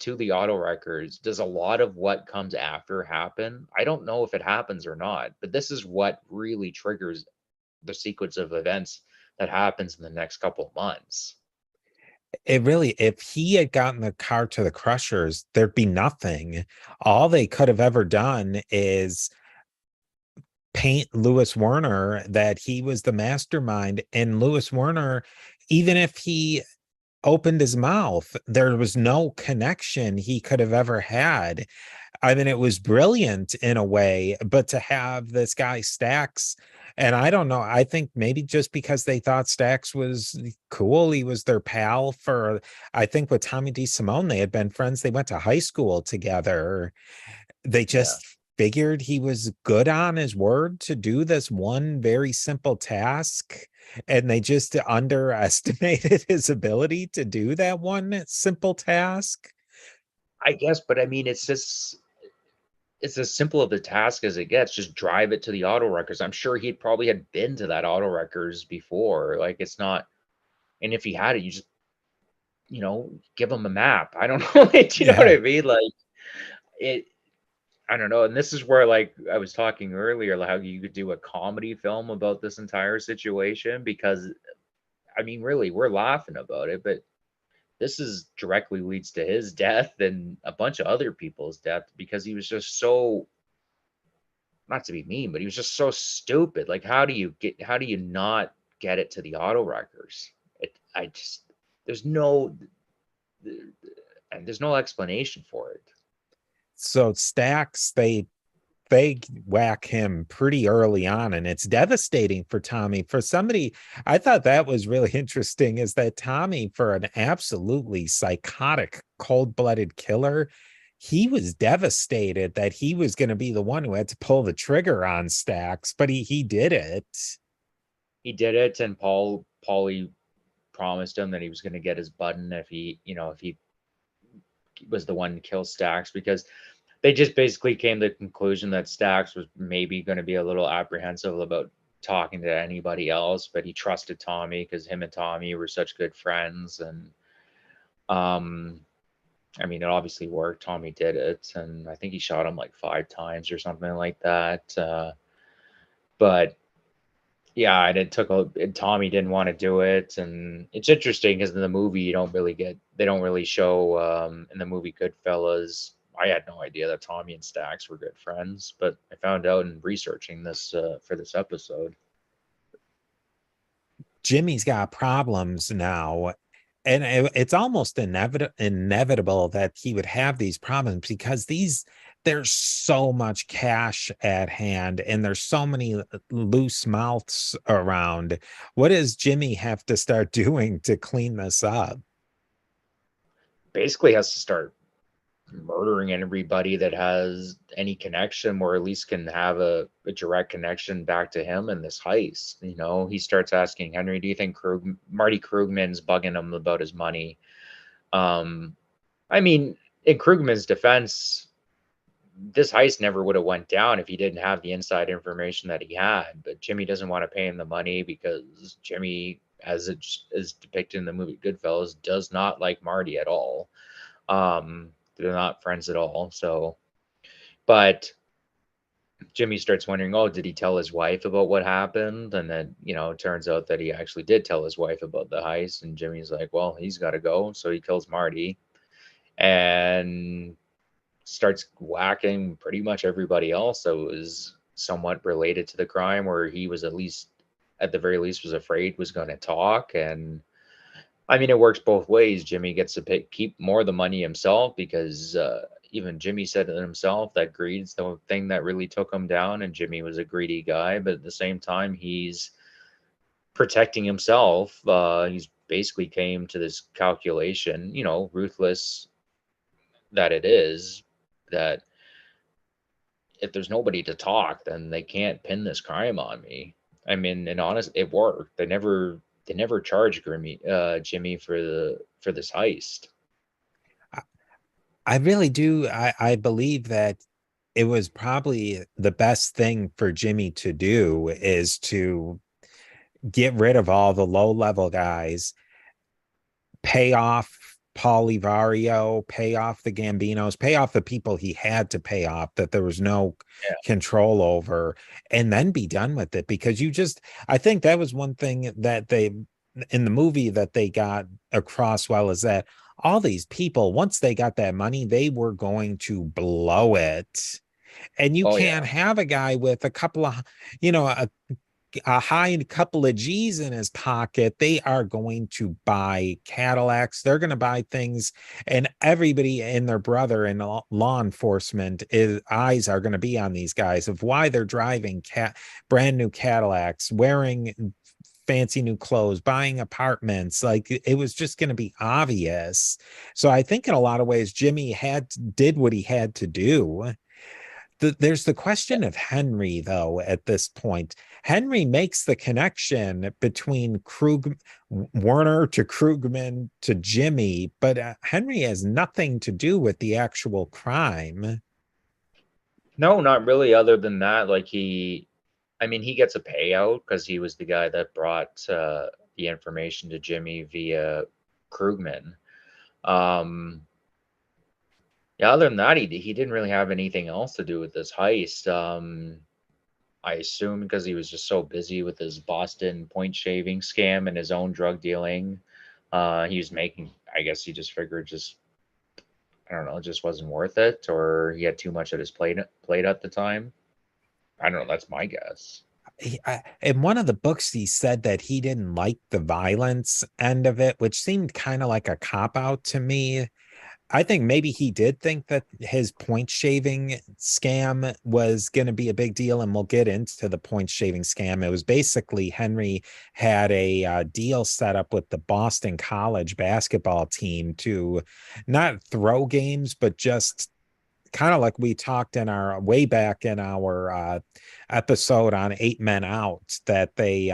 to the auto records, does a lot of what comes after happen? I don't know if it happens or not, but this is what really triggers the sequence of events that happens in the next couple of months. It really, if he had gotten the car to the Crushers, there'd be nothing. All they could have ever done is paint Lewis Werner that he was the mastermind. And Lewis Werner, even if he opened his mouth, there was no connection he could have ever had. I mean, it was brilliant in a way, but to have this guy Stax, and I don't know, I think maybe just because they thought Stax was cool, he was their pal for, I think with Tommy D. Simone, they had been friends. They went to high school together. They Yeah. just figured he was good on his word to do this one very simple task. And they just underestimated his ability to do that one simple task. I guess, but I mean, it's as simple of a task as it gets. Just drive it to the auto records. I'm sure he'd probably had been to that auto records before. Like it's not, and if he had it, you just, give him a map. I don't know. Do you know what Yeah. I mean? Like it, I don't know. And this is where, like, I was talking earlier, like how you could do a comedy film about this entire situation because, I mean, really, we're laughing about it, but this is directly leads to his death and a bunch of other people's death because he was just so, not to be mean, but he was just so stupid. Like, how do you not get it to the auto wreckers? I just, there's no, there's no explanation for it. So Stacks, they whack him pretty early on, and it's devastating for Tommy. For somebody, I thought that was really interesting, is that Tommy, for an absolutely psychotic, cold-blooded killer, he was devastated that he was going to be the one who had to pull the trigger on Stacks, but he did it. He did it, and Paulie promised him that he was going to get his button if he was the one to kill Stacks because they just basically came to the conclusion that Stacks was maybe going to be a little apprehensive about talking to anybody else, but he trusted Tommy because him and Tommy were such good friends. And um, I mean, it obviously worked. Tommy did it, and I think he shot him like 5 times or something like that. But yeah, and Tommy didn't want to do it, and it's interesting because in the movie they don't really show in the movie Goodfellas. I had no idea that Tommy and Stax were good friends, but I found out in researching this for this episode. Jimmy's got problems now. And it's almost inevitable that he would have these problems because there's so much cash at hand and there's so many loose mouths around. What does Jimmy have to start doing to clean this up? Basically, has to start murdering everybody that has any connection or at least can have a direct connection back to him in this heist. He starts asking Henry, do you think Marty Krugman's bugging him about his money? um I mean, in Krugman's defense, this heist never would have went down if he didn't have the inside information that he had. But Jimmy doesn't want to pay him the money because Jimmy, as it is depicted in the movie Goodfellas, does not like Marty at all. They're not friends at all. So, but Jimmy starts wondering, oh, did he tell his wife about what happened? And then, it turns out that he actually did tell his wife about the heist. And Jimmy's like, well, he's got to go. So he kills Marty and starts whacking pretty much everybody else that was somewhat related to the crime, or he was at the very least, was afraid was going to talk. And I mean, it works both ways. Jimmy gets to keep more of the money himself because even Jimmy said it himself that greed's the thing that really took him down. And Jimmy was a greedy guy, but at the same time, he's protecting himself. He's basically came to this calculation, ruthless that it is, that if there's nobody to talk, then they can't pin this crime on me. I mean, and honest, it worked. They never charged Jimmy for this heist. I really do. I believe that it was probably the best thing for Jimmy to do is to get rid of all the low level guys, pay off Paul Livario, pay off the Gambinos, pay off the people he had to pay off that there was no Yeah. control over, and then be done with it. Because I think that was one thing that they, in the movie, that they got across well, is that all these people, once they got that money, they were going to blow it. And you Oh can't yeah. have a guy with a couple of, you know, a high couple of G's in his pocket. They are going to buy Cadillacs. They're going to buy things, and everybody and their brother in law enforcement eyes are going to be on these guys of why they're driving brand new Cadillacs, wearing fancy new clothes, buying apartments. Like, it was just going to be obvious. So I think in a lot of ways, Jimmy did what he had to do. There's the question of Henry, though, at this point. Henry makes the connection between Werner to Krugman to Jimmy, but Henry has nothing to do with the actual crime. No, not really. Other than that, like I mean, he gets a payout because he was the guy that brought the information to Jimmy via Krugman. Um, yeah, other than that, he didn't really have anything else to do with this heist. I assume because he was just so busy with his Boston point shaving scam and his own drug dealing. He was making, I guess he just figured I don't know, it just wasn't worth it, or he had too much at his plate at the time. I don't know. That's my guess. In one of the books, he said that he didn't like the violence end of it, which seemed kind of like a cop out to me. I think maybe he did think that his point shaving scam was going to be a big deal, and we'll get into the point shaving scam. It was basically Henry had a deal set up with the Boston College basketball team to not throw games, but just kind of like we talked in our way back in our episode on 8 Men Out, that they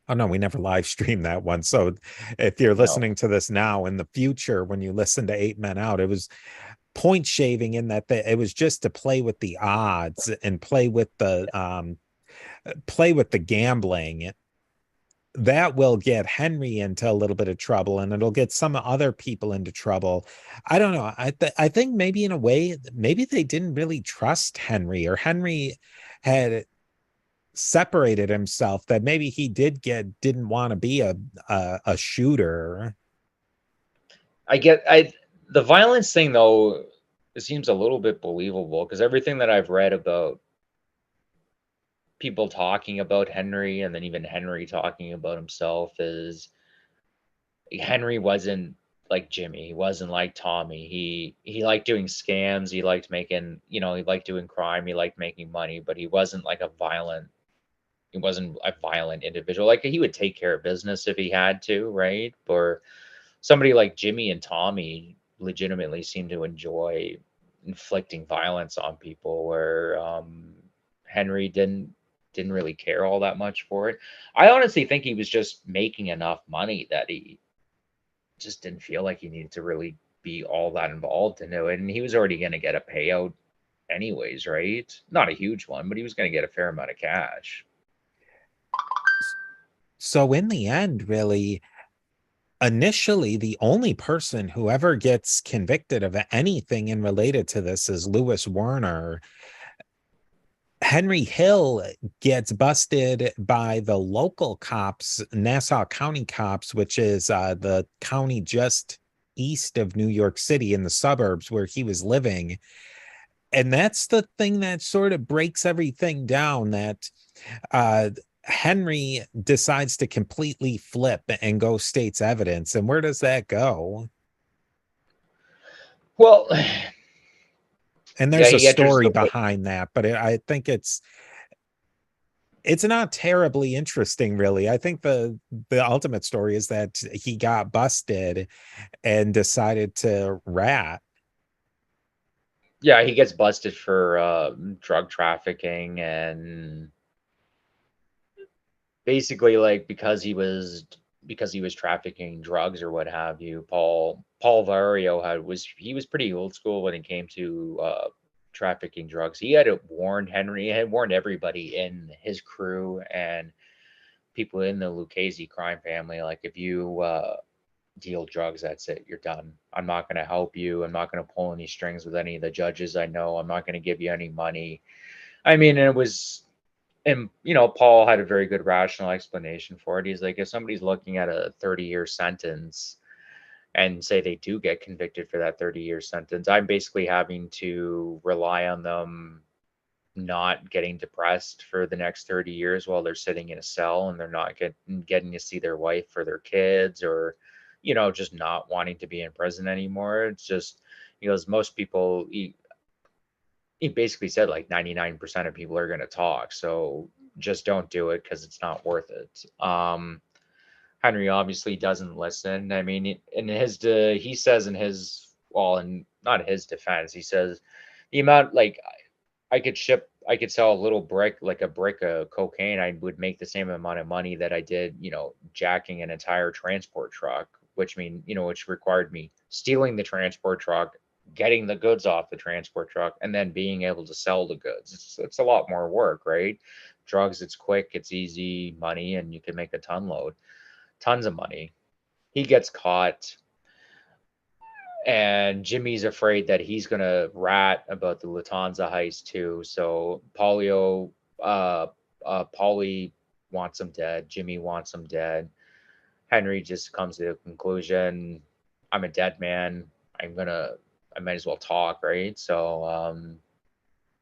oh no, we never live streamed that one. So if you're No. listening to this now, in the future, when you listen to 8 Men Out, it was point shaving, in that it was just to play with the odds and play with the gambling. That will get Henry into a little bit of trouble, and it'll get some other people into trouble. I don't know. I think maybe in a way, maybe they didn't really trust Henry, or Henry had separated himself, that maybe he didn't want to be a shooter. I the violence thing though, it seems a little bit believable because everything that I've read about people talking about Henry and then even Henry talking about himself is Henry wasn't like Jimmy. He wasn't like Tommy. He liked doing scams. He liked making, he liked doing crime. He liked making money, but he wasn't a violent individual. Like he would take care of business if he had to, right? Or somebody like Jimmy and Tommy legitimately seem to enjoy inflicting violence on people, where Henry didn't really care all that much for it. I honestly think he was just making enough money that he just didn't feel like he needed to really be all that involved in it, and he was already going to get a payout anyways, right? Not a huge one, but he was going to get a fair amount of cash. So in the end, really, initially, the only person who ever gets convicted of anything in related to this is Lewis Werner. Henry Hill gets busted by the local cops, Nassau County cops, which is the county just east of New York City, in the suburbs where he was living. And that's the thing that sort of breaks everything down, that uh, Henry decides to completely flip and go state's evidence. And where does that go? Well, And yeah, there's a he enters story the behind that, but I think it's not terribly interesting, really. I think the ultimate story is that he got busted and decided to rat. Yeah, he gets busted for drug trafficking, and basically like because he was trafficking drugs or what have you. Paul Vario he was pretty old school when it came to trafficking drugs. He had warned Henry, he had warned everybody in his crew and people in the Lucchese crime family, like, if you deal drugs, that's it, you're done. I'm not going to help you. I'm not going to pull any strings with any of the judges I know. I'm not going to give you any money. I mean, it was, and Paul had a very good rational explanation for it. He's like, if somebody's looking at a 30-year sentence and say they do get convicted for that 30-year sentence, I'm basically having to rely on them not getting depressed for the next 30 years while they're sitting in a cell and they're not getting to see their wife or their kids, or just not wanting to be in prison anymore. It's just, most people, he basically said like 99% of people are going to talk, so just don't do it because it's not worth it. Henry obviously doesn't listen. I mean, he says in his, well, in not his defense, he says the amount, like, I could sell a little brick, like a brick of cocaine, I would make the same amount of money that I did, jacking an entire transport truck, which required me stealing the transport truck, getting the goods off the transport truck, and then being able to sell the goods. It's a lot more work, right? Drugs, it's quick, it's easy money, and you can make a tons of money. He gets caught, and Jimmy's afraid that he's gonna rat about the Lufthansa heist too. So Paulie wants him dead. Jimmy wants him dead. Henry just comes to the conclusion, I'm a dead man. I might as well talk, right? So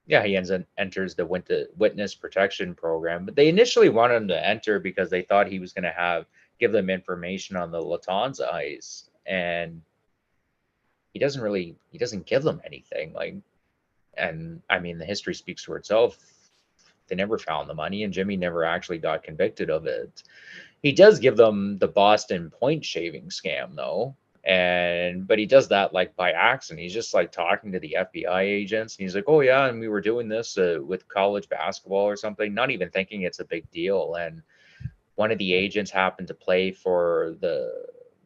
yeah, he enters the witness protection program. But they initially wanted him to enter because they thought he was gonna give them information on the Lufthansa heist, and he doesn't give them anything, like, and I mean the history speaks for itself. They never found the money, and Jimmy never actually got convicted of it. He does give them the Boston point shaving scam though, but he does that like by accident. He's just like talking to the FBI agents, and he's like, oh yeah, and we were doing this with college basketball or something, not even thinking it's a big deal. And one of the agents happened to play for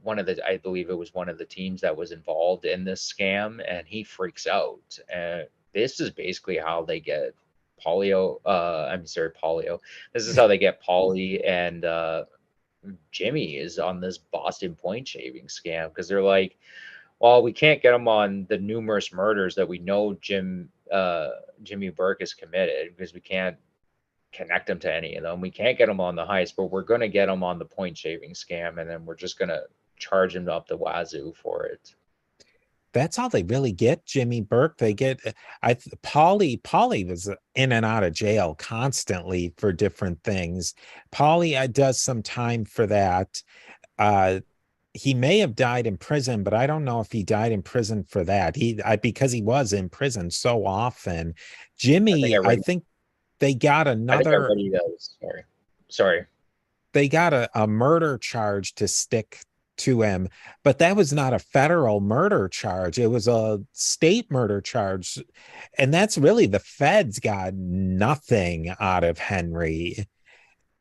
I believe it was one of the teams that was involved in this scam, and he freaks out. And this is basically how they get Polio. This is how they get Polly and Jimmy is on this Boston point shaving scam, because they're like, well, we can't get him on the numerous murders that we know Jimmy Burke has committed, because we can't connect him to any of them. We can't get him on the heist, but we're going to get him on the point shaving scam, and then we're just going to charge him up the wazoo for it. That's all they really get, Jimmy Burke. They get Paulie was in and out of jail constantly for different things. Paulie does some time for that. Uh he may have died in prison, but I don't know if he died in prison for that. Because he was in prison so often. Jimmy, I think they got I think another everybody does. Sorry. they got a murder charge to stick to him, but that was not a federal murder charge. It was a state murder charge. And that's really, the feds got nothing out of Henry.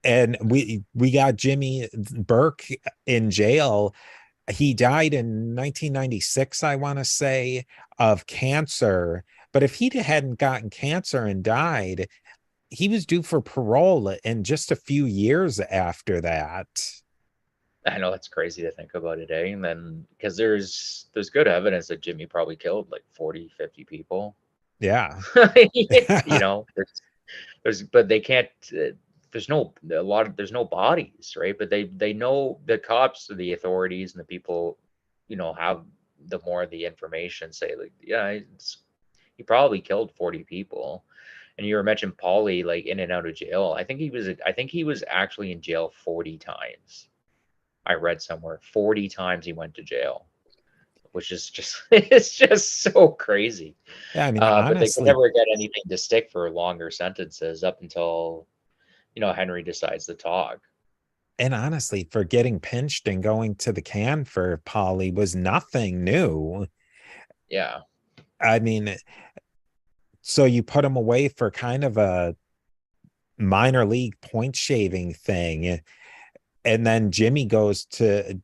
And we got Jimmy Burke in jail. He died in 1996, I want to say, of cancer. But if he hadn't gotten cancer and died, he was due for parole in just a few years after that. I know that's crazy to think about today. And then because there's good evidence that Jimmy probably killed like 40, 50 people. Yeah. But they can't. There's no bodies, right? But they know, the cops, the authorities, and the people, have the more of the information, say like, yeah, he probably killed 40 people. And you were mentioning Paulie, like, in and out of jail. I think he was actually in jail 40 times. I read somewhere 40 times he went to jail, which is just it's just so crazy. Yeah, I mean, But they could honestly, never get anything to stick for longer sentences up until Henry decides to talk. And honestly, for getting pinched and going to the can for Polly was nothing new. Yeah. I mean, so you put him away for kind of a minor league point shaving thing, and then Jimmy goes to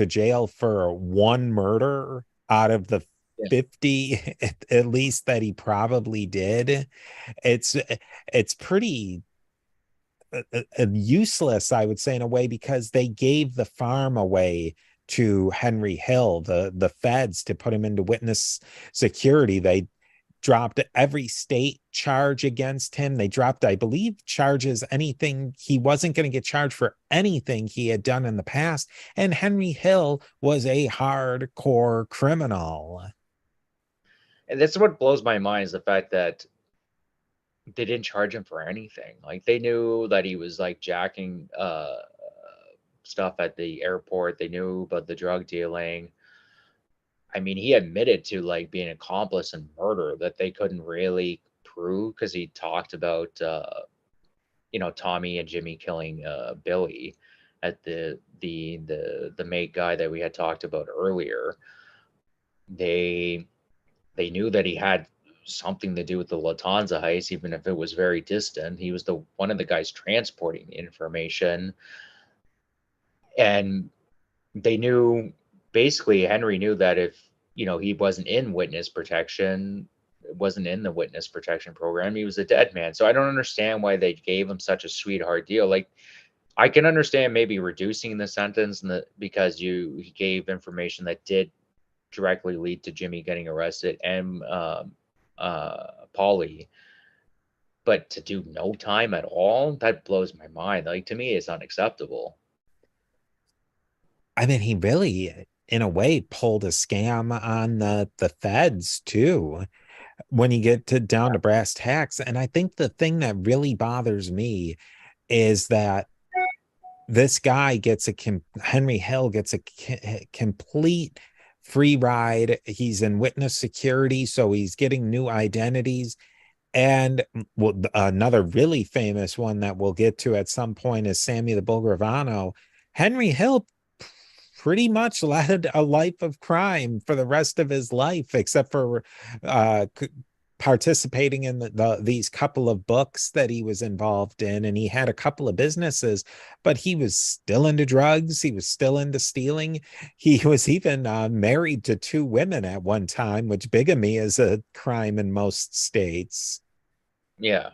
jail for one murder out of the Yeah. 50 at least that he probably did. It's it's pretty useless, I would say, in a way, because they gave the farm away to Henry Hill, the feds, to put him into witness security. They dropped every state charge against him. They dropped, I believe, charges, anything. He wasn't going to get charged for anything he had done in the past. And Henry Hill was a hardcore criminal. And that's what blows my mind, is the fact that they didn't charge him for anything. Like, they knew that he was like jacking stuff at the airport. They knew about the drug dealing. I mean, he admitted to like being an accomplice in murder that they couldn't really prove, because he talked about Tommy and Jimmy killing Billy at the mate guy that we had talked about earlier. They they knew that he had something to do with the Latanza heist, even if it was very distant. He was the one of the guys transporting the information, and they knew, basically Henry knew that if he wasn't in the witness protection program, he was a dead man. So I don't understand why they gave him such a sweetheart deal. Like, I can understand maybe reducing the sentence, because he gave information that did directly lead to Jimmy getting arrested and Paulie. But to do no time at all, that blows my mind. Like, to me, it's unacceptable. I mean, he really, in a way, pulled a scam on the feds too, when you get to down to brass tacks. And I think the thing that really bothers me is that this guy gets Henry Hill gets a complete free ride. He's in witness security, so he's getting new identities. And well, another really famous one that we'll get to at some point is Sammy the Bull Gravano. Henry Hill pretty much led a life of crime for the rest of his life, except for uh, participating in these couple of books that he was involved in, and he had a couple of businesses, but he was still into drugs. He was still into stealing. He was even married to two women at one time, which bigamy is a crime in most states. Yeah.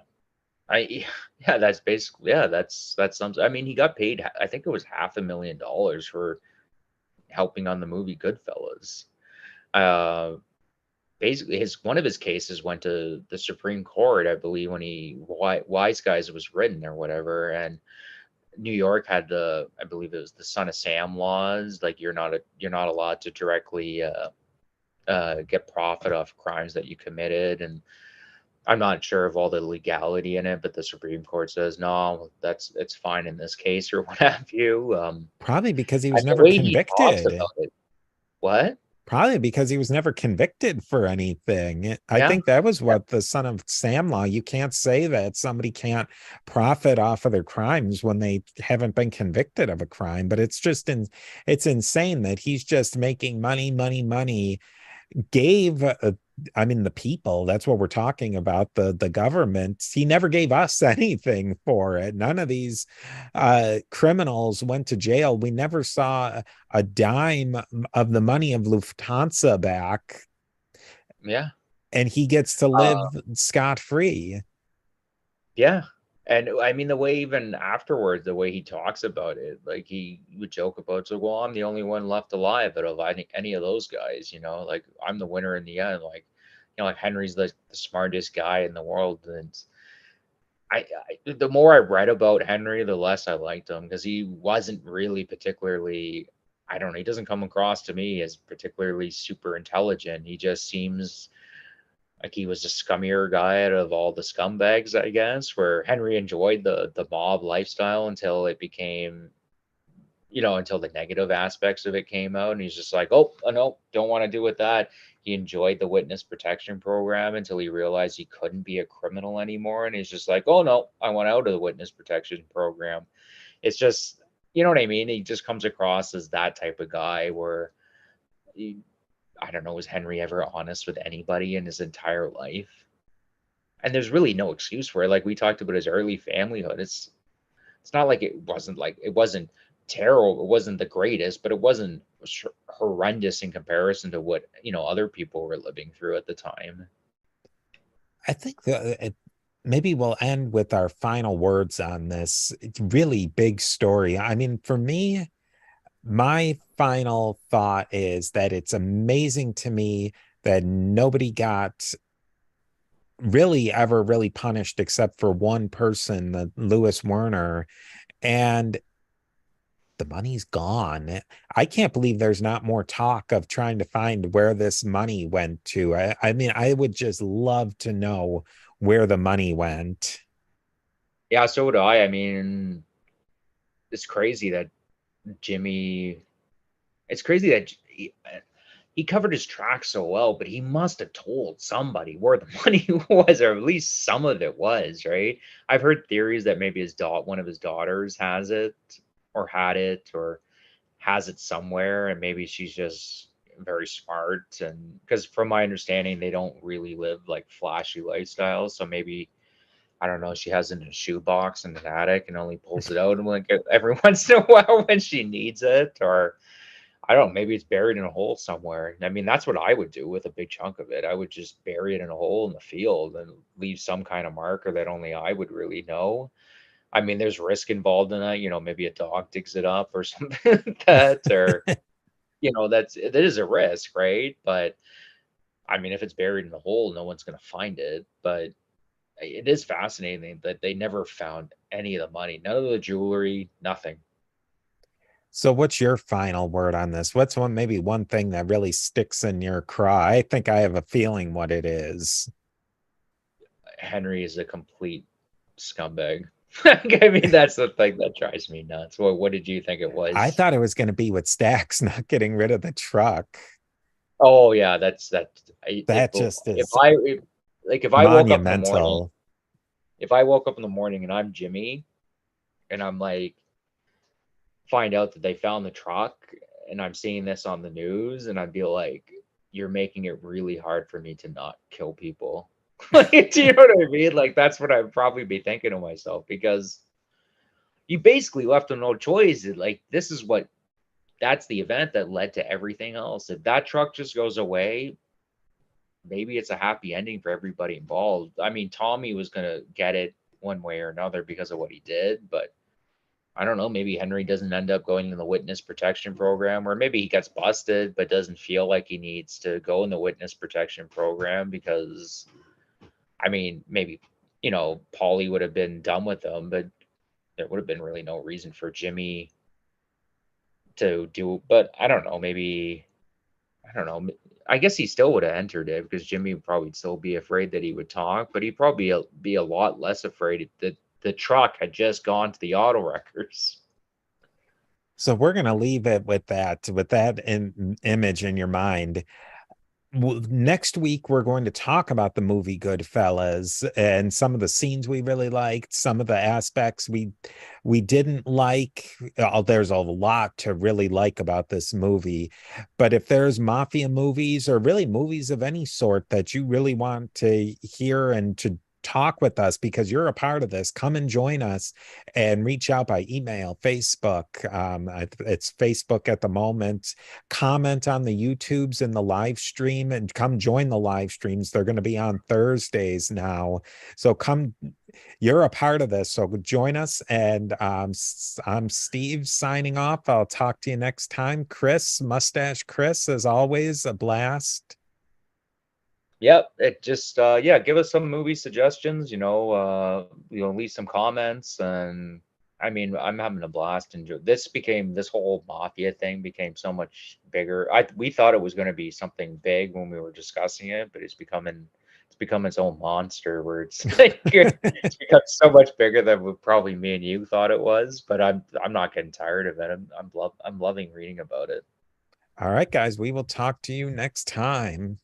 I yeah, that's basically, yeah, that's something. I mean, he got paid, I think it was $500,000 for helping on the movie Goodfellas. Uh, Basically, his one of his cases went to the Supreme Court, I believe, when Wiseguys was written or whatever, and New York had I believe it was the Son of Sam laws, like you're not allowed to directly get profit off crimes that you committed, and I'm not sure of all the legality in it, but the Supreme Court says no, it's fine in this case or what have you. Probably because he And was the never way he talks convicted. about it, what? Probably because he was never convicted for anything. I Yeah, think that was yeah, what the Son of Sam law. You can't say that somebody can't profit off of their crimes when they haven't been convicted of a crime. But it's insane that he's just making money, money, money. Gave I mean, the people, that's what we're talking about, the government. He never gave us anything for it. None of these criminals went to jail. We never saw a dime of the money of Lufthansa back, yeah. and he gets to live scot-free. Yeah. And I mean, the way even afterwards, the way he talks about it, like he would joke about, so, well, I'm the only one left alive out of any of those guys, like I'm the winner in the end. Like, like Henry's the smartest guy in the world. And the more I read about Henry, the less I liked him, because he wasn't really particularly, I don't know, he doesn't come across to me as particularly super intelligent. He just seems like he was a scummier guy out of all the scumbags, I guess, where Henry enjoyed the mob lifestyle until it became, until the negative aspects of it came out, and he's just like, oh, no, don't want to do with that. He enjoyed the witness protection program until he realized he couldn't be a criminal anymore, and he's just like, oh no, I want out of the witness protection program. It's just, you know what I mean? He just comes across as that type of guy where he, I don't know, was Henry ever honest with anybody in his entire life? And there's really no excuse for it. Like we talked about his early familyhood. It's not like it wasn't terrible. It wasn't the greatest, but it wasn't horrendous in comparison to what, other people were living through at the time. I think maybe we'll end with our final words on this really big story. I mean, for me, my final thought is that it's amazing to me that nobody got really ever really punished except for one person, the Lewis Werner, and the money's gone. I can't believe there's not more talk of trying to find where this money went to. I mean, I would just love to know where the money went. Yeah, so would I. I mean, it's crazy that Jimmy, it's crazy that he covered his tracks so well, but he must have told somebody where the money was, or at least some of it was, right? I've heard theories that maybe one of his daughters has it, or had it, or has it somewhere, and maybe she's just very smart. And because from my understanding, they don't really live like flashy lifestyles, so maybe I don't know, she has it in a shoebox in the attic and only pulls it out and like every once in a while when she needs it, or I don't know, maybe it's buried in a hole somewhere. I mean, that's what I would do with a big chunk of it. I would just bury it in a hole in the field and leave some kind of marker that only I would really know. I mean, there's risk involved in that, maybe a dog digs it up or something like that, or that is a risk, right? But I mean, if it's buried in the hole, no one's gonna find it. But it is fascinating that they never found any of the money, none of the jewelry, nothing. So what's your final word on this? What's maybe one thing that really sticks in your craw? I think I have a feeling what it is. Henry is a complete scumbag. I mean, that's the thing that drives me nuts. What did you think it I was? thought it was going to be with Stax not getting rid of the truck. Oh yeah, that's that. That just is If I woke up in the morning, monumental. if I woke up in the morning and I'm Jimmy, and I'm like, find out that they found the truck, and I'm seeing this on the news, and I'd be like, you're making it really hard for me to not kill people. Like, do you know what I mean? Like, that's what I'd probably be thinking to myself, because you basically left them no choice. Like, that's the event that led to everything else. If that truck just goes away, maybe it's a happy ending for everybody involved. I mean, Tommy was gonna get it one way or another because of what he did, but I don't know, maybe Henry doesn't end up going in the witness protection program, or maybe he gets busted but doesn't feel like he needs to go in the witness protection program because, I mean, maybe, Paulie would have been done with them, but there would have been really no reason for Jimmy to do. But I don't know, maybe, I don't know. I guess he still would have entered it because Jimmy would probably still be afraid that he would talk, but he'd probably be a lot less afraid that the truck had just gone to the auto wreckers. So we're going to leave it with that image in your mind. Next week we're going to talk about the movie Goodfellas and some of the scenes we really liked, some of the aspects we didn't like. There's a lot to really like about this movie, but if there's mafia movies or really movies of any sort that you really want to hear and to talk with us because you're a part of this, come and join us and reach out by email, Facebook. It's Facebook at the moment. Comment on the YouTubes and the live stream and come join the live streams. They're going to be on Thursdays now. So come, you're a part of this. So join us. And I'm Steve signing off. I'll talk to you next time. Chris, Mustache Chris, as always, a blast. Yep, it just yeah, give us some movie suggestions, leave some comments. And I mean, I'm having a blast. And this whole mafia thing became so much bigger. We thought it was going to be something big when we were discussing it, but it's it's become its own monster where it's like it's become so much bigger than what probably me and you thought it was. But I'm not getting tired of it. I'm loving reading about it. All right, guys, we will talk to you next time.